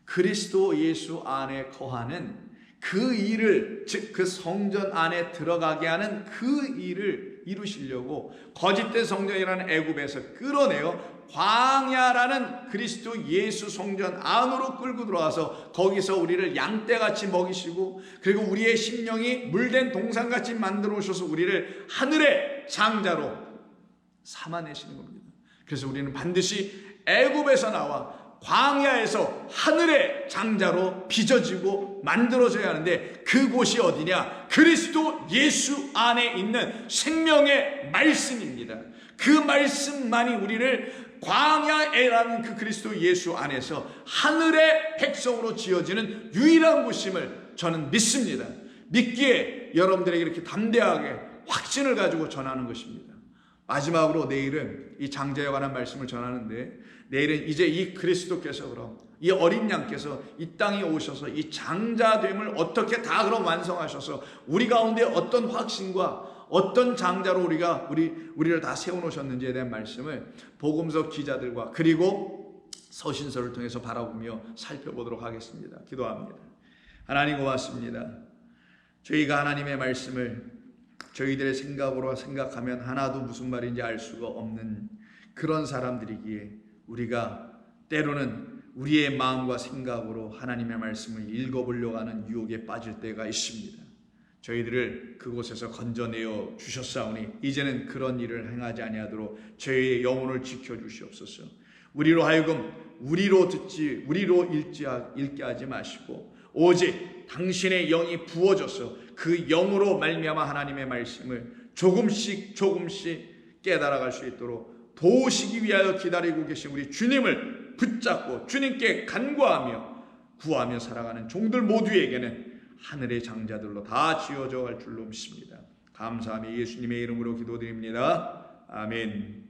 그리스도 예수 안에 거하는 그 일을, 즉 그 성전 안에 들어가게 하는 그 일을 이루시려고 거짓된 성전이라는 애굽에서 끌어내어 광야라는 그리스도 예수 성전 안으로 끌고 들어와서 거기서 우리를 양떼같이 먹이시고 그리고 우리의 심령이 물된 동산같이 만들어 오셔서 우리를 하늘의 장자로 삼아내시는 겁니다. 그래서 우리는 반드시 애굽에서 나와 광야에서 하늘의 장자로 빚어지고 만들어져야 하는데 그곳이 어디냐? 그리스도 예수 안에 있는 생명의 말씀입니다. 그 말씀만이 우리를 광야에라는 그 그리스도 예수 안에서 하늘의 백성으로 지어지는 유일한 곳임을 저는 믿습니다. 믿기에 여러분들에게 이렇게 담대하게 확신을 가지고 전하는 것입니다. 마지막으로 내일은 이 장자에 관한 말씀을 전하는데, 내일은 이제 이 그리스도께서, 그럼 이 어린 양께서 이 땅에 오셔서 이 장자됨을 어떻게 다 그럼 완성하셔서 우리 가운데 어떤 확신과 어떤 장자로 우리를 다 세워놓으셨는지에 대한 말씀을 복음서 기자들과 그리고 서신서를 통해서 바라보며 살펴보도록 하겠습니다. 기도합니다. 하나님 고맙습니다. 저희가 하나님의 말씀을 저희들의 생각으로 생각하면 하나도 무슨 말인지 알 수가 없는 그런 사람들이기에 우리가 때로는 우리의 마음과 생각으로 하나님의 말씀을 읽어보려고 하는 유혹에 빠질 때가 있습니다. 저희들을 그곳에서 건져내어 주셨사오니 이제는 그런 일을 행하지 아니하도록 저희의 영혼을 지켜주시옵소서. 우리로 하여금 우리로 듣지 우리로 읽게 하지 마시고 오직 당신의 영이 부어져서 그 영으로 말미암아 하나님의 말씀을 조금씩 깨달아갈 수 있도록 도우시기 위하여 기다리고 계신 우리 주님을 붙잡고 주님께 간구하며 구하며 살아가는 종들 모두에게는 하늘의 장자들로 다 지어져 갈 줄로 믿습니다. 감사하며 예수님의 이름으로 기도드립니다. 아멘.